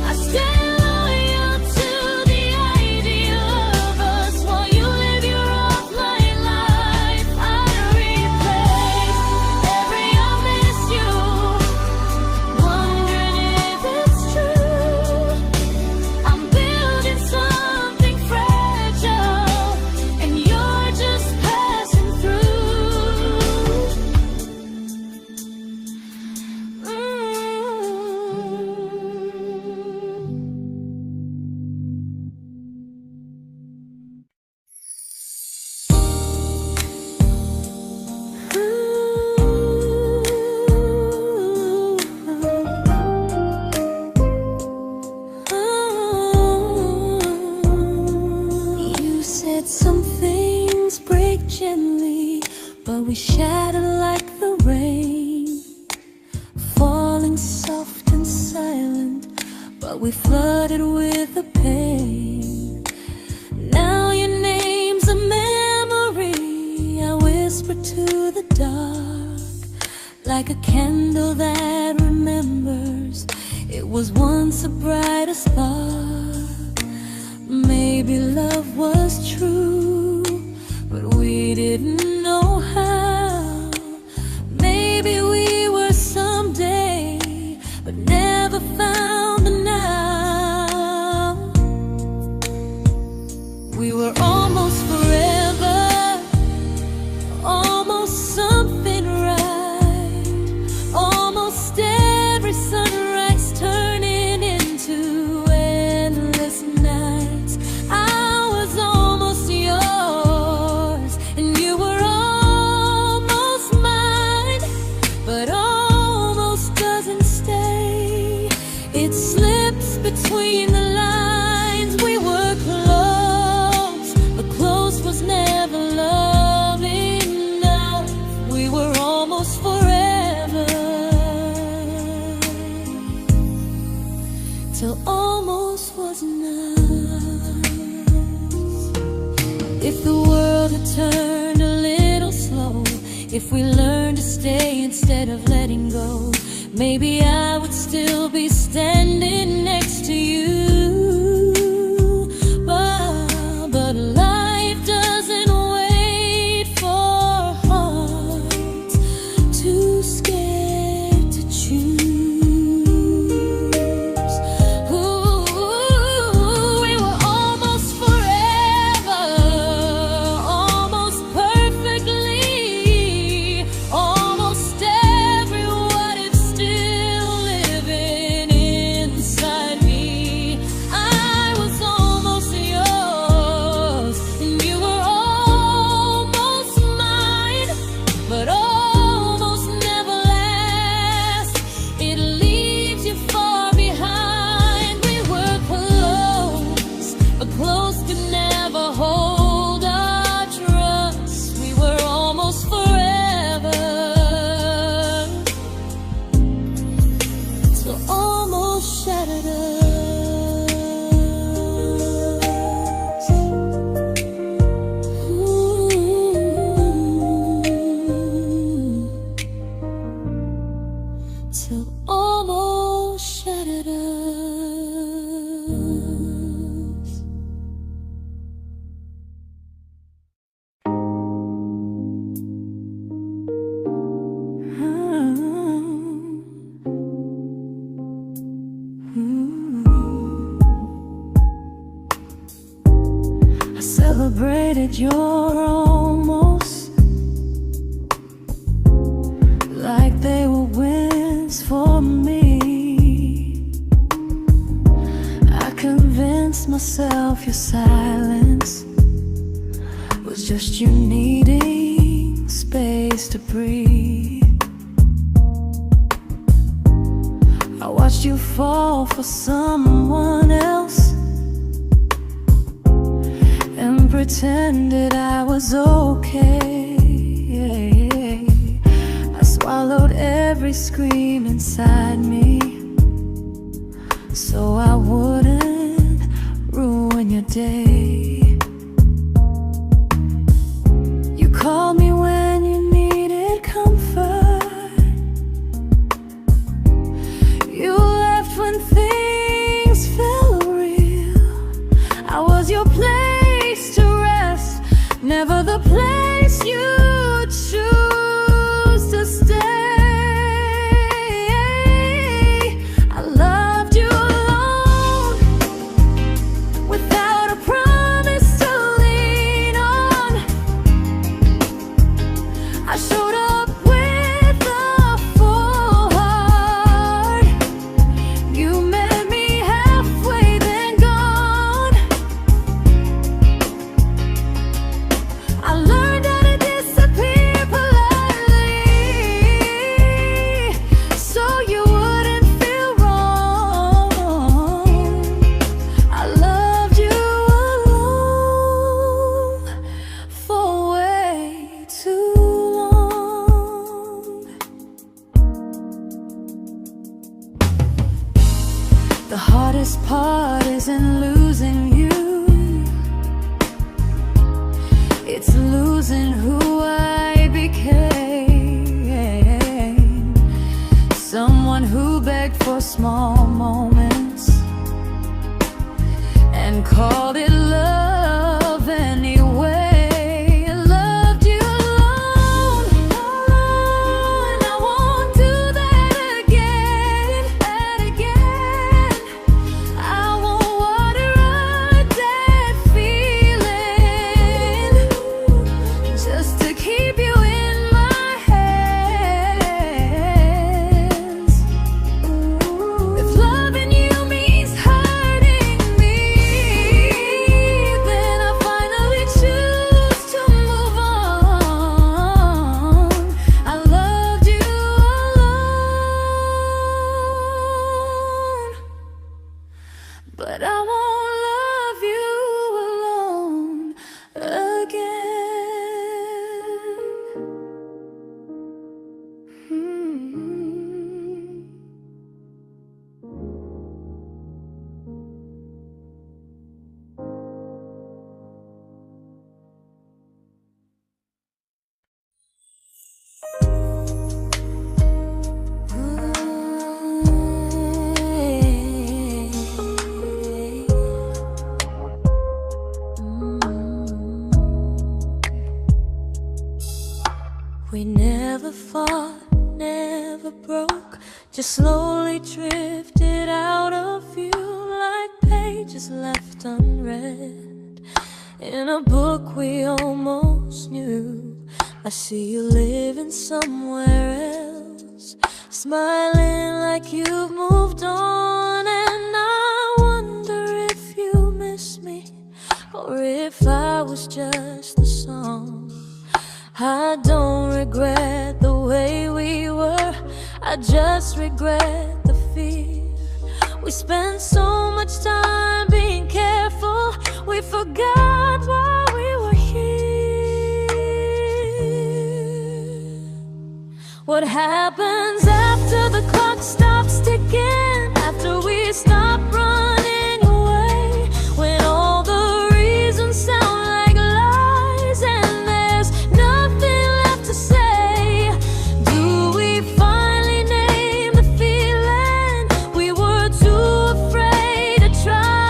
I stay loyal to the idea of us while you live your offline life. I replay every I miss you, wondering if it's true. I'm building something fragile, and you're just passing through. You said some things break gently, but we shatter like the rain, falling soft and silent, but we flooded with the pain. Now your name's a memory I whisper to the dark, like a candle that remembers it was once a brighter spark. Maybe love was true, but we didn't know how. Maybe we were someday, but never found the now. We were almost forever, almost something right, almost every sunrise turning into endless nights. I was almost yours, and you were almost mine, but almost doesn't stay. It slips between the lines. We were close, but close was never love enough. We were almost forever, till almost was enough. If the world had turned a little slow, if we learned to stay instead of letting go, maybe I would still be standing next to you. But life doesn't wait. I celebrated your almost like they were wins for me. I convinced myself your silence was just you needing space to breathe. I watched you fall for someone else and pretended I was okay. I swallowed every scream inside me so I wouldn't ruin your day. You called me when you needed comfort. You left when things felt real. I was your place to rest, never the place you choose to stay. I loved you alone, without a promise to lean on. I showed up with a full heart. You met me halfway, then gone. I learned how to disappear politely, so you wouldn't feel wrong. I loved you alone for way too long. The hardest part isn't losing you, it's losing who I became. Someone who begged for small moments and called it love anyway. I loved you alone, and I won't do that again. I won't water a dead feeling just to keep you in my hands. If loving you means hurting me, then I finally choose to move on. I loved you alone, but I won't love you alone again. We never fought, never broke, just slowly drifted out of view like pages left unread in a book we almost knew. I see you living somewhere else, smiling like you've moved on, and I wonder if you miss me or if I was just the song. I don't regret the way we were, I just regret the fear. We spent so much time being careful, we forgot why we were here. What happens after the clock stops ticking, after we stop running away, when all the reasons sound like lies and there's nothing left to say? Do we finally name the feeling we were too afraid to try?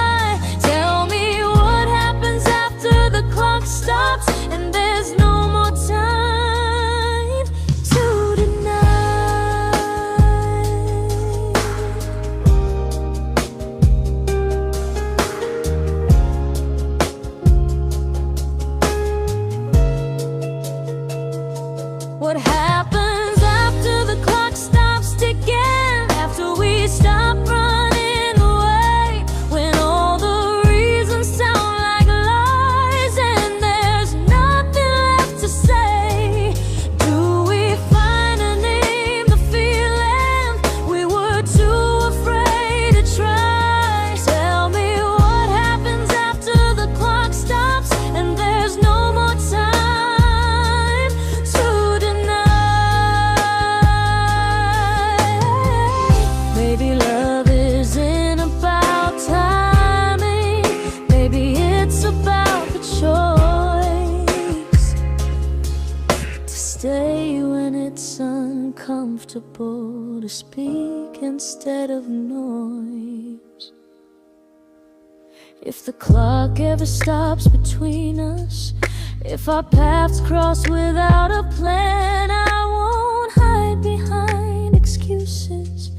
comfortable to speak instead of noise. If the clock ever stops between us, if our paths cross without a plan, I won't hide behind excuses.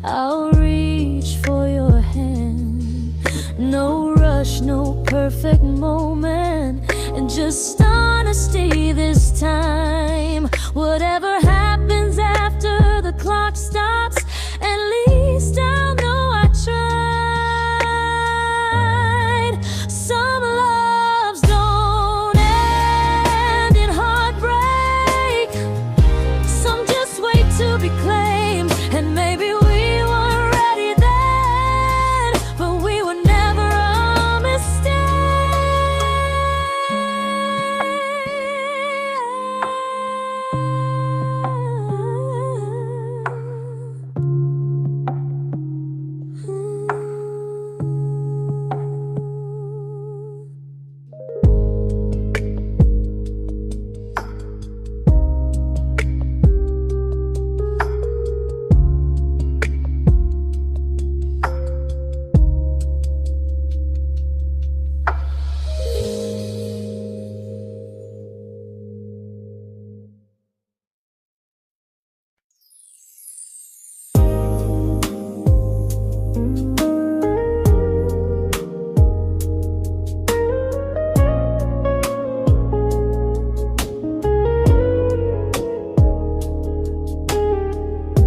I'll reach for your hand. No rush, no perfect moment, and just honesty this time. Whatever happens after the clock stops, at least I'll know I tried. Some loves don't end in heartbreak, some just wait to be claimed. And maybe we weren't ready then, but we were never a mistake.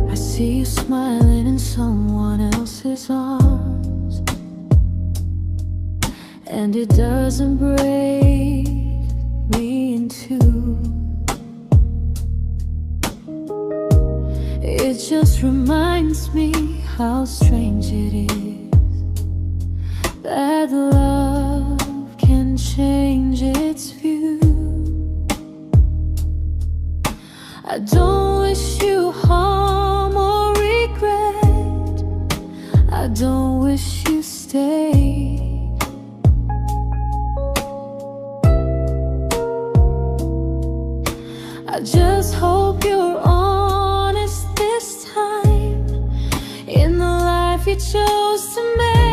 I see you smiling in someone else's arms, and it doesn't break me in two. It just reminds me how strange it is that love can change its view. I don't wish you harm or regret, I don't wish you stayed. I just hope you're honest this time in the life you chose to make.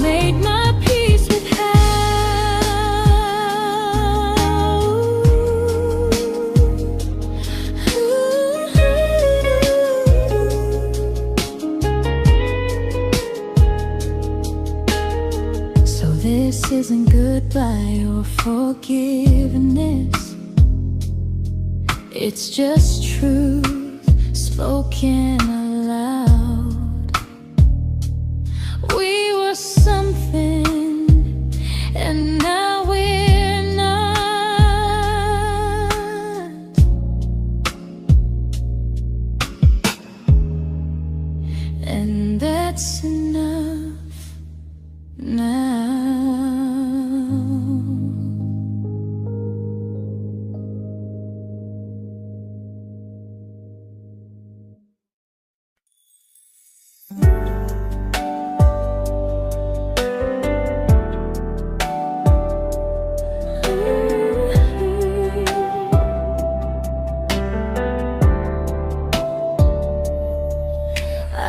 made my peace with So this isn't goodbye or forgiveness, it's just truth spoken aloud. We were something, and now we're not. And that's enough now.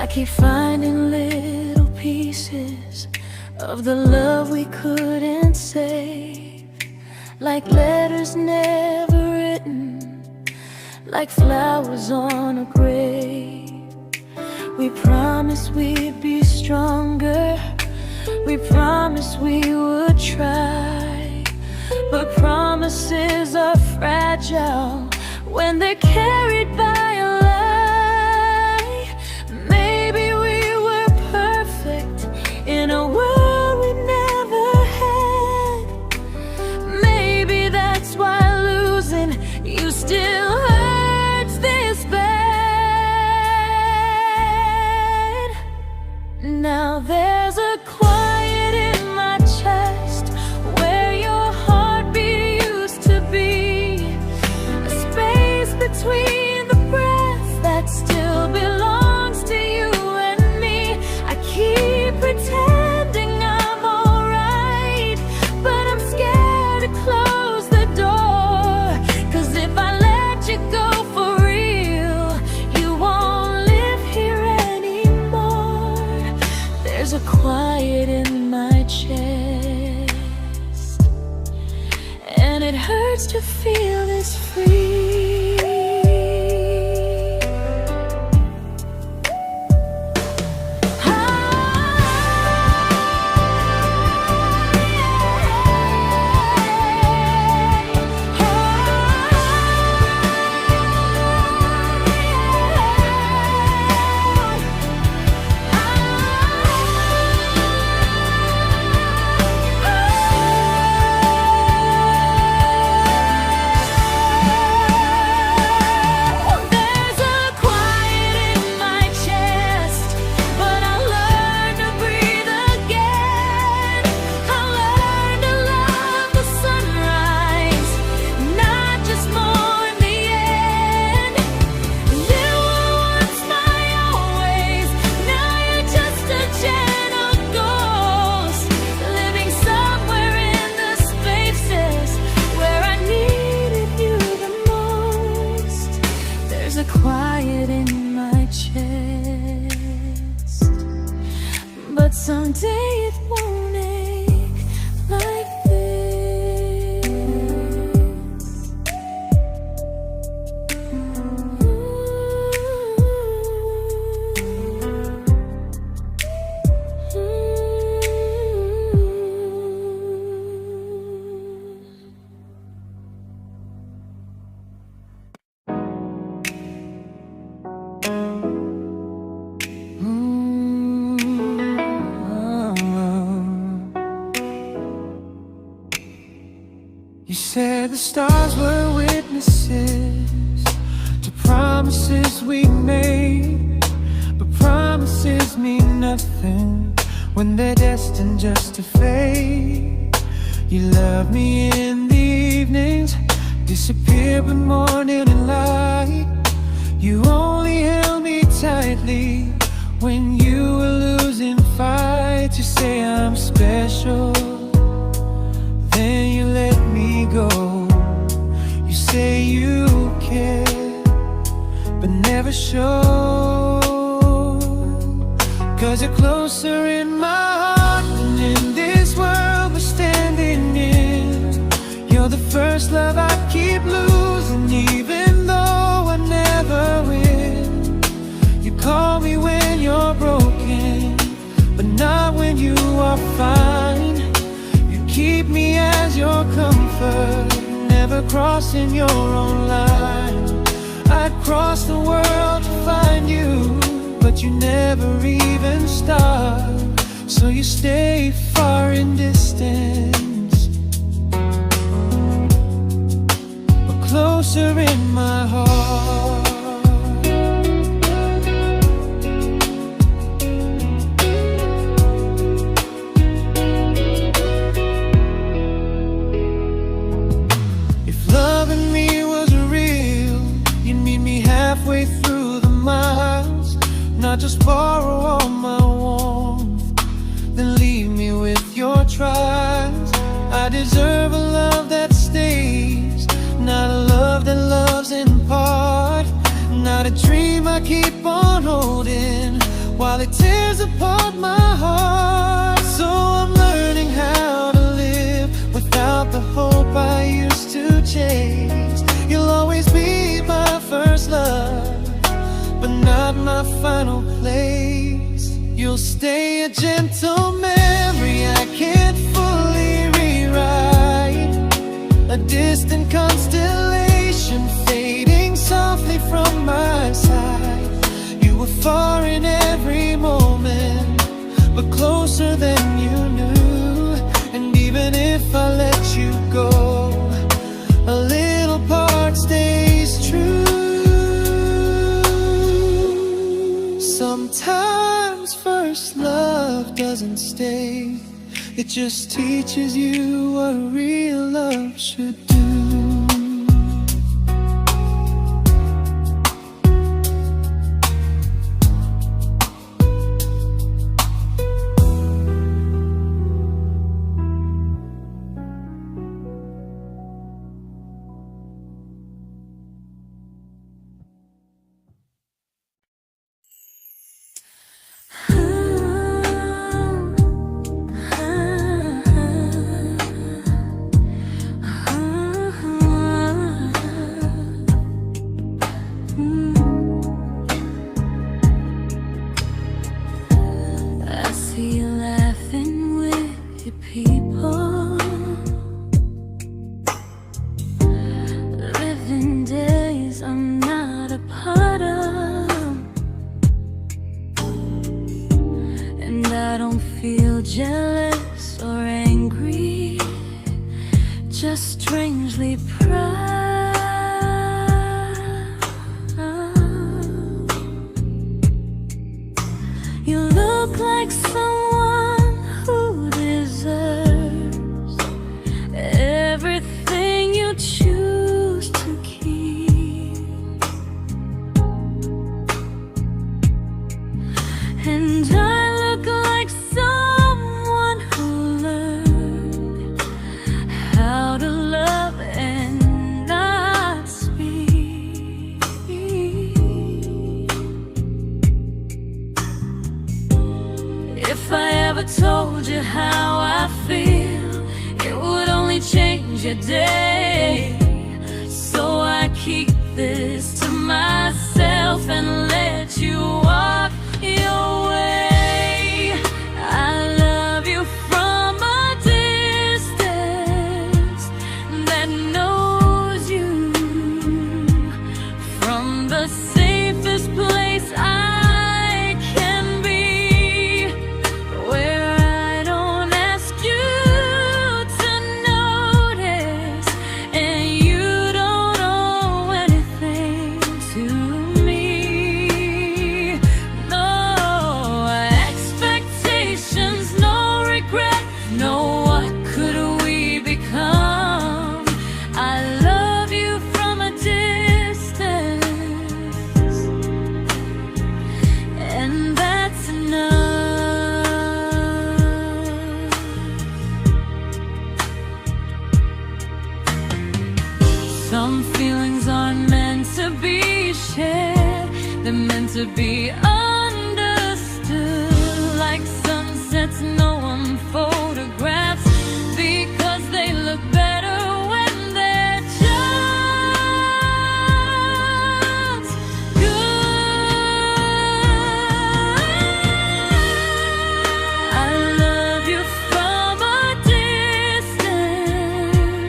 I keep finding little pieces of the love we couldn't save, like letters never written, like flowers on a grave. We promised we'd be stronger, we promised we would try, but promises are fragile when they're carried by a lie. In a world we never had, maybe that's why losing you still hurts this bad. Now there's a quiet in my chest where your heartbeat used to be, a space between the breaths that still belongs to you and me. I keep pretending I'm alright, but I'm scared to close the door, 'cause if I let you go for real, you won't live here anymore. There's a quiet in my chest, and it hurts to feel this free. Someday it won't ache like this. You said the stars were witnesses to promises we made, but promises mean nothing when they're destined just to fade. You love me in the evenings, disappear when morning and light. You only held me tightly when you were losing fights. You say I'm special, then you let me go. You say you care, but never show, 'cause you're closer in my heart than in comfort, never crossing your own line. I'd cross the world to find you, but you never even start. So you stay far in distance, but closer in my heart. If loving me was real, you'd meet me halfway through the miles, not just borrow all my warmth, then leave me with your trials. I deserve a love that stays, not a love that loves in part, not a dream I keep on holding while it tears apart my heart. So I'm learning how to live without the hope I used to chase. You'll always be my first love, but not my final place. You'll stay a gentle memory I can't fully rewrite, a distant constellation fading softly from my side. You were far in every moment, but closer than you knew. And even if I let you go, a little part stays true. Sometimes first love doesn't stay, it just teaches you what real love should do. I see you laughing with your people, living days I'm not a part of, and I don't feel jealous or angry, just strangely proud. You look like someone who deserves everything you choose to keep, and I look like someone who learned how to love and not speak. If I ever told you how I feel, it would only change your day. So I keep this to myself and let you walk your way. I love you from a distance that knows you, from the safest place I can be, where I don't ask you to notice, and you don't owe anything to me. No expectations, no regret, no what could we become. I love you from a distance, and that's enough. Some feelings aren't meant to be shared, they're meant to be understood, like sunsets no one photographs, because they look better when they're just good. I love you from a distance,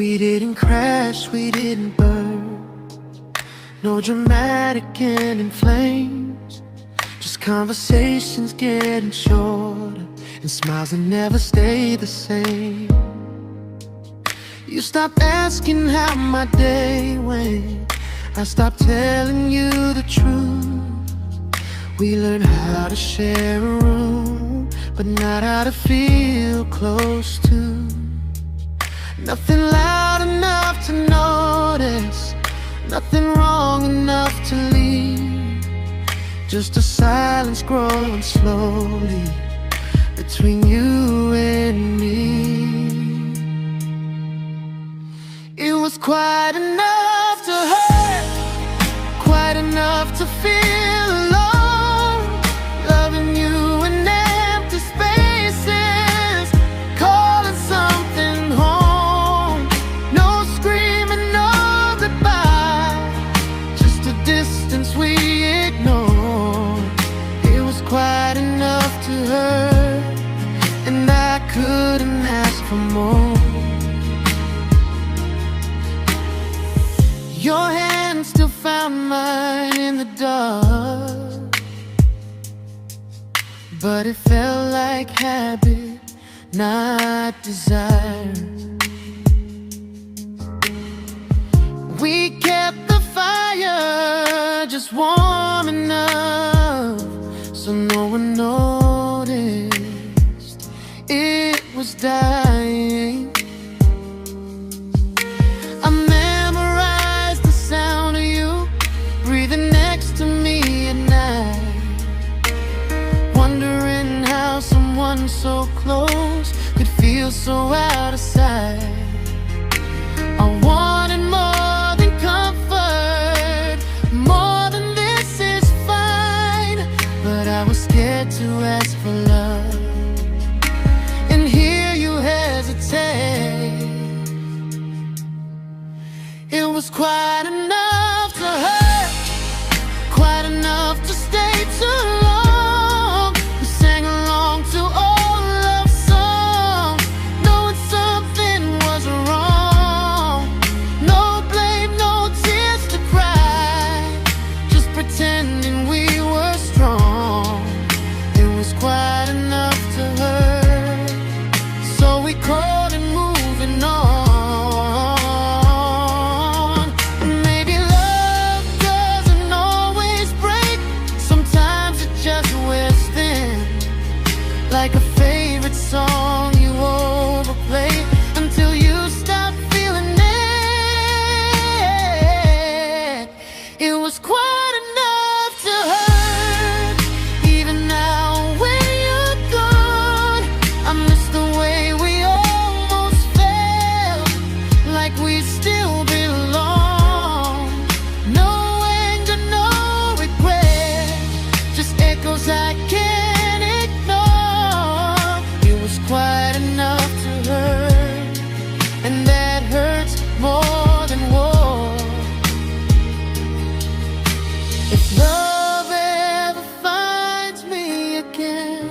We didn't crash, we didn't burn. No dramatic end in flames. Just conversations getting shorter, and smiles that never stay the same. You stopped asking how my day went. I stopped telling you the truth. We learned how to share a room, but not how to feel close to. Nothing loud enough to notice, nothing wrong enough to leave. Just a silence growing slowly between you and me. It was quite enough to hurt, quite enough to feel alone. Loving you in empty spaces, calling something home. No screaming, no goodbye, just a distance we ignored. It was quite enough to hurt, and I couldn't ask for more. Your hand still found mine in the dark, but it felt like habit, not desire. We kept the fire just warm enough so no one noticed it was dying. I memorized the sound of you breathing next to me at night, wondering how someone so close could feel so out of sight. I wanted more than comfort, more than this is fine, but I was scared to ask for love and hear you hesitate. It was quite enough to hurt, quite enough to stay too long. We sang along to old love songs, knowing something was wrong. No blame, no tears to cry, just pretending we were strong. It was quite enough to hurt, so we called and moving on. Like a favorite song you overplay until you stop feeling it. It was quite enough to hurt. Even now when you're gone, I miss the way we almost felt, like we still belong. No anger, no regret, just echoes I can't ignore. It was quite enough to hurt, and that hurts more than war. If love ever finds me again,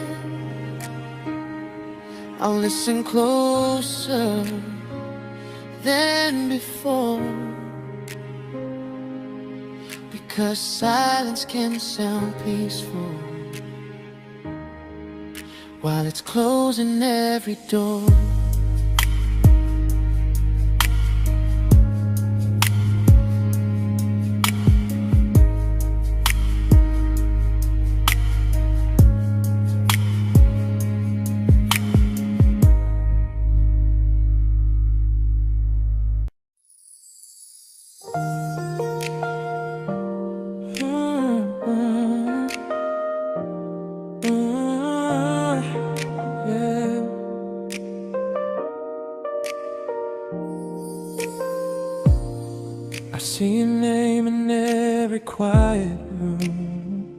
I'll listen closer than before, because silence can sound peaceful while it's closing every door. I see your name in every quiet room,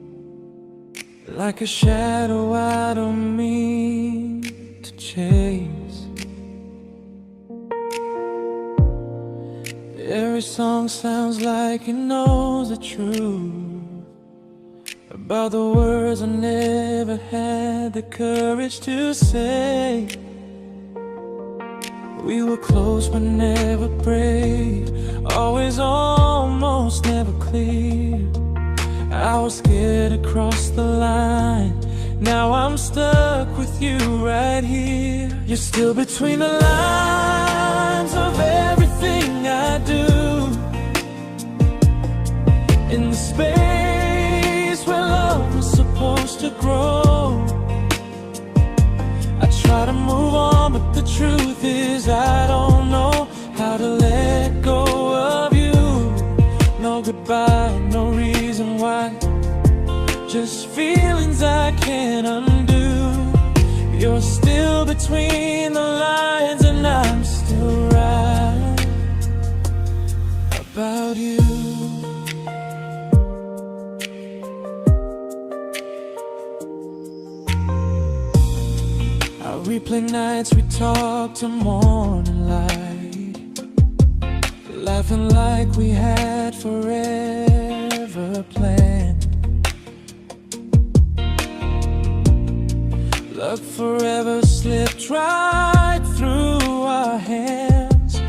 like a shadow I don't mean to chase. Every song sounds like it knows the truth about the words I never had the courage to say. We were close but never prayed, always almost never clear. I was scared to cross the line, now I'm stuck with you right here. You're still between the lines of everything I do, in the space where love was supposed to grow. I try to move on, but the truth is I don't know how to let go of you. No goodbye, no reason why, just feelings I can't undo. You're still between the lines and I'm still right about you. I replay nights we talk to morning light, laughing like we had forever planned. Luck forever slipped right through our hands,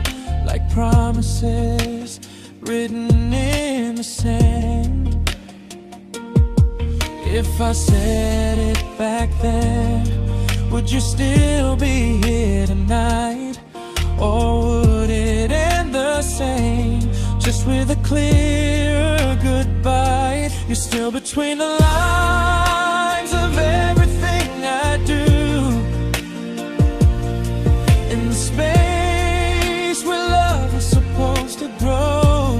like promises written in the sand. If I said it back then, would you still be here tonight? Or would it end the same, just with a clear goodbye? You're still between the lines of everything I do, in the space where love was supposed to grow.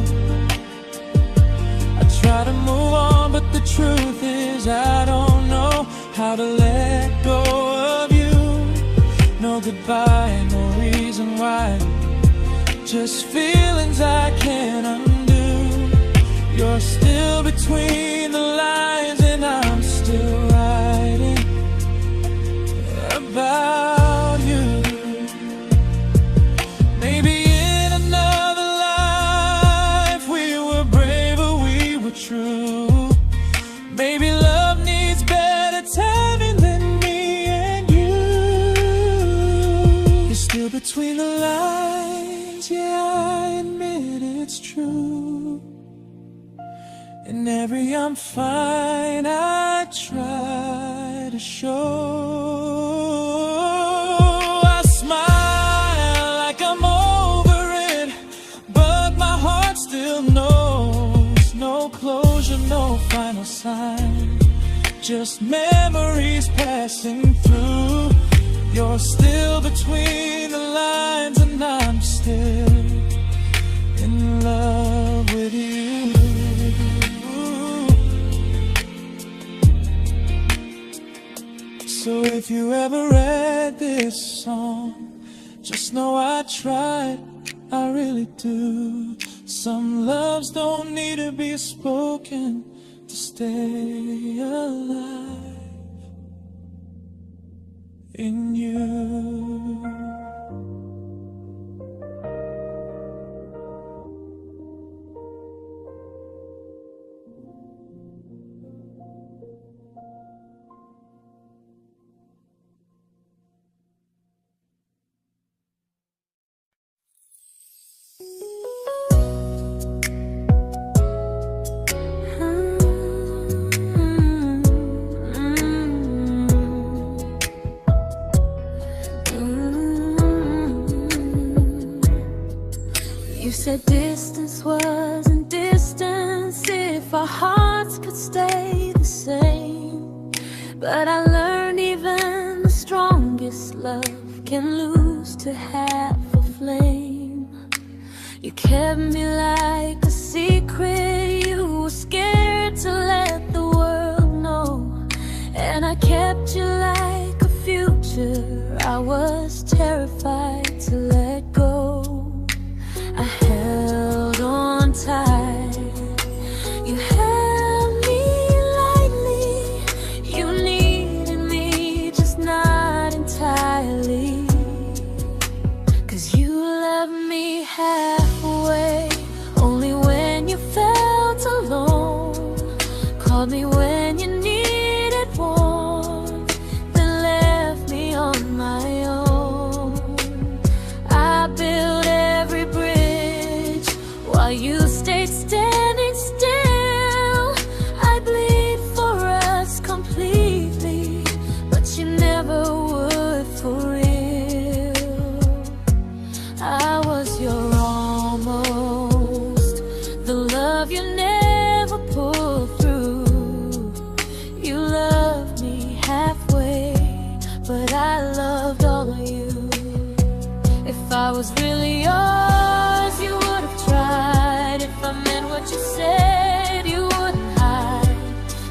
I try to move on, but the truth is I don't know how to let go of you. No goodbye, no reason why, just feelings I can't undo. You're still between the lines and I'm still writing about you. Maybe in another life we were braver, we were true. Maybe love needs better timing than me and you. You're still between the lines, yeah, I admit it's true. In every I'm fine I try to show. I smile like I'm over it, but my heart still knows. No closure, no final sign, just memories passing through. You're still between the lines and I'm still in love with you. So if you ever read this song, just know I tried, I really do. Some loves don't need to be spoken to stay alive in you. You said distance wasn't distance if our hearts could stay the same. But I learned even the strongest love can lose to half a flame. You kept me like a secret, you were scared to let the world know. And I kept you like a future, I was terrified to let go. I held on tight, you held me lightly. You needed me, just not entirely. 'Cause you left me halfway, only when you felt alone. Called me when you needed warmth, then left me on my own. I you stayed standing still. I bleed for us completely, but you never would for real. I was your almost, the love you never pulled through. You loved me halfway, but I loved all of you. If I was really yours, you would have tried. If I meant what you said, you wouldn't hide.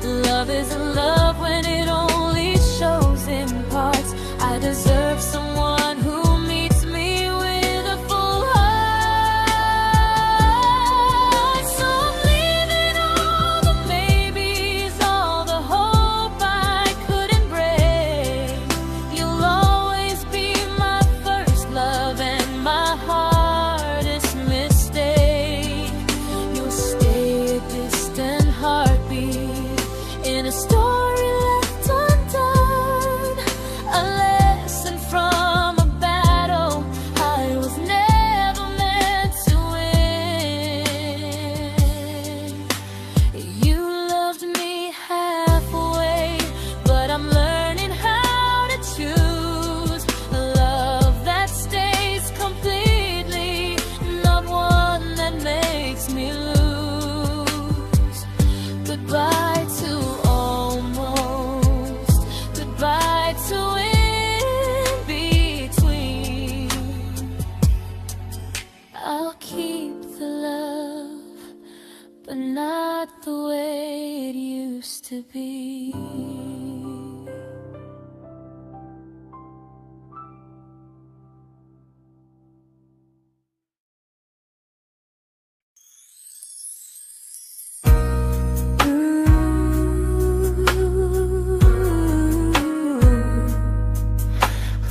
Love isn't love when it only shows in parts. I deserve someone who meets me with a full heart. So I'm leaving all the maybes, all the hope I couldn't break. You'll always be my first love and my hardest mistake. You'll stay a distant heartbeat in a story left undone, a lesson from a battle I was never meant to win. You loved me halfway, but I'm learning how to choose a love that stays completely, not one that makes me lose. Goodbye to almost, goodbye to in between. I'll keep the love, but not the way it used to be.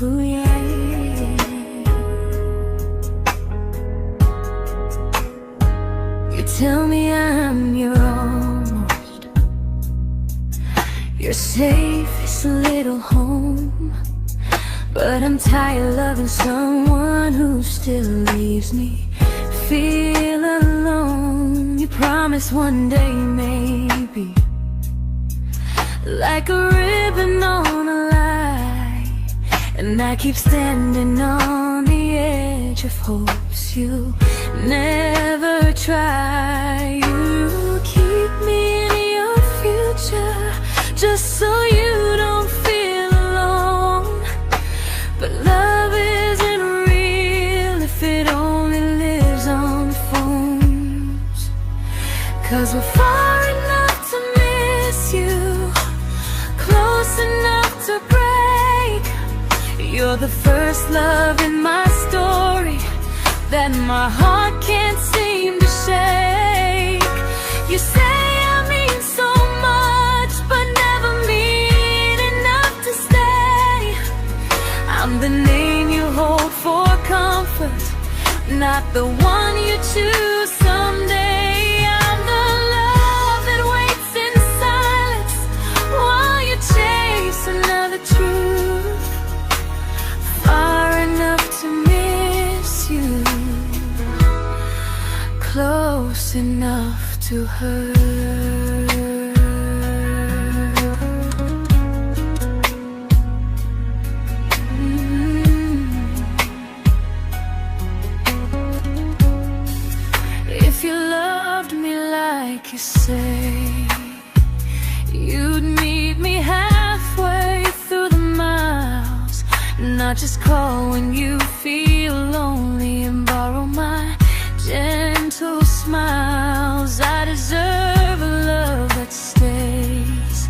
Ooh, yeah. You tell me I'm your almost, your safest little home, but I'm tired loving someone who still leaves me feel alone. You promise one day maybe, like a ribbon on a line, and I keep standing on the edge of hopes you never try. You keep me in your future just so you don't feel alone. But love isn't real if it only lives on phones. 'Cause we're far enough to miss you, close enough to break. You're the first love in my story that my heart can't seem to shake. You say I mean so much, but never mean enough to stay. I'm the name you hold for comfort, not the one you choose someday. I'm the love that waits in silence while you chase another truth. Far enough to miss you, close enough to hurt. If you loved me like you say, you'd meet me halfway through the miles, not just call when you feel lonely and borrow my gentle smiles. I deserve a love that stays,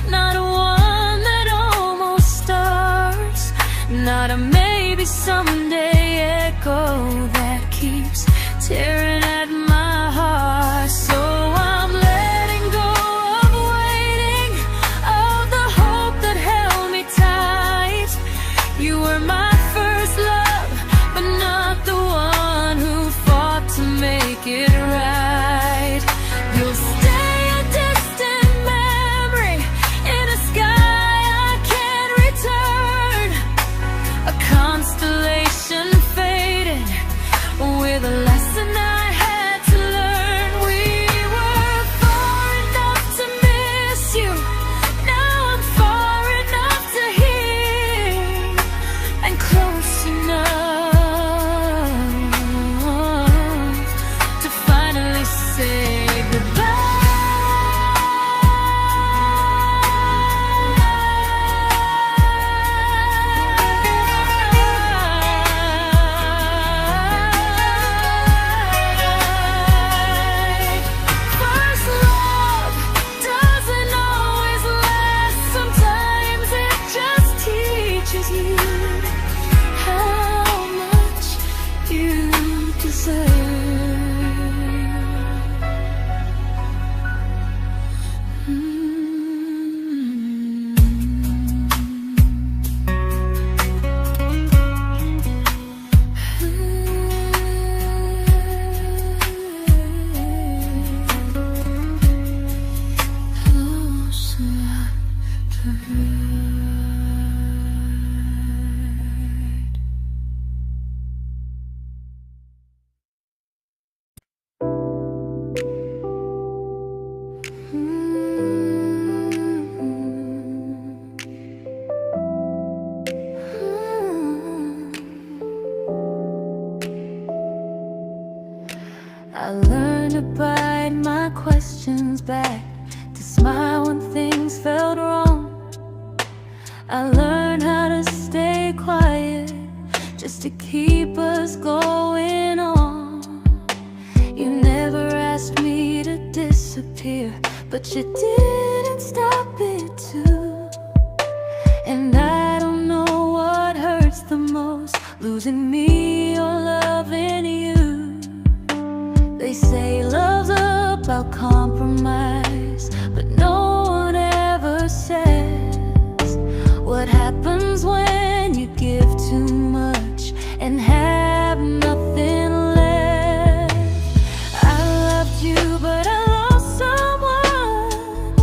not one that almost starts, not a maybe someday echo that keeps tearing at my heart. So I'm letting go of waiting, of the hope that held me tight. You were my first love, but not the one who fought to make it right. You'll stay a distant memory in a sky I can't return, a constellation faded with a lesson I I learned to bite my questions back, to smile when things felt wrong. I learned how to stay quiet, just to keep us going on. You never asked me to disappear, but you didn't stop it too. And I don't know what hurts the most, losing me or loving you. They say love's about compromise, but no one ever says what happens when you give too much and have nothing left. I loved you, but I lost someone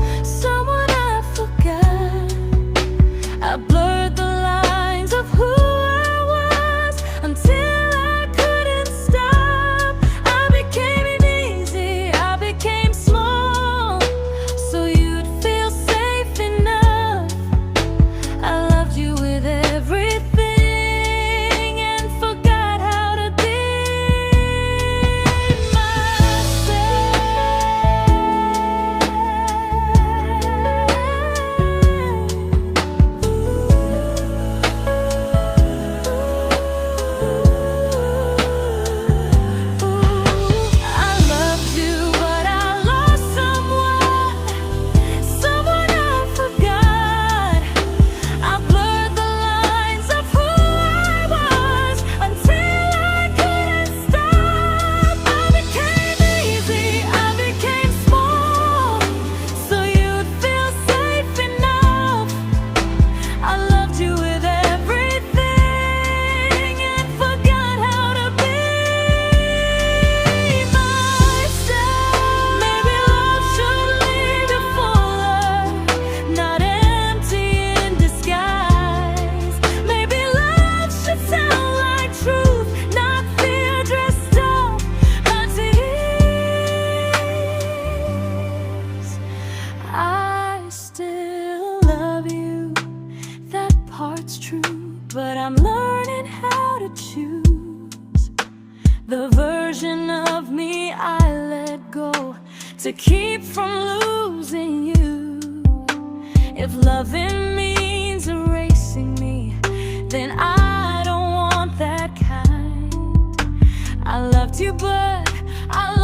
I forgot. I blurred the lines of who I was until I couldn't stop. I became easy, I became small, so you'd feel safe enough. I loved you with everything and forgot how to be but I'm learning how to choose the version of me I let go to keep from losing you. If loving means erasing me, then I don't want that kind. I loved you, but I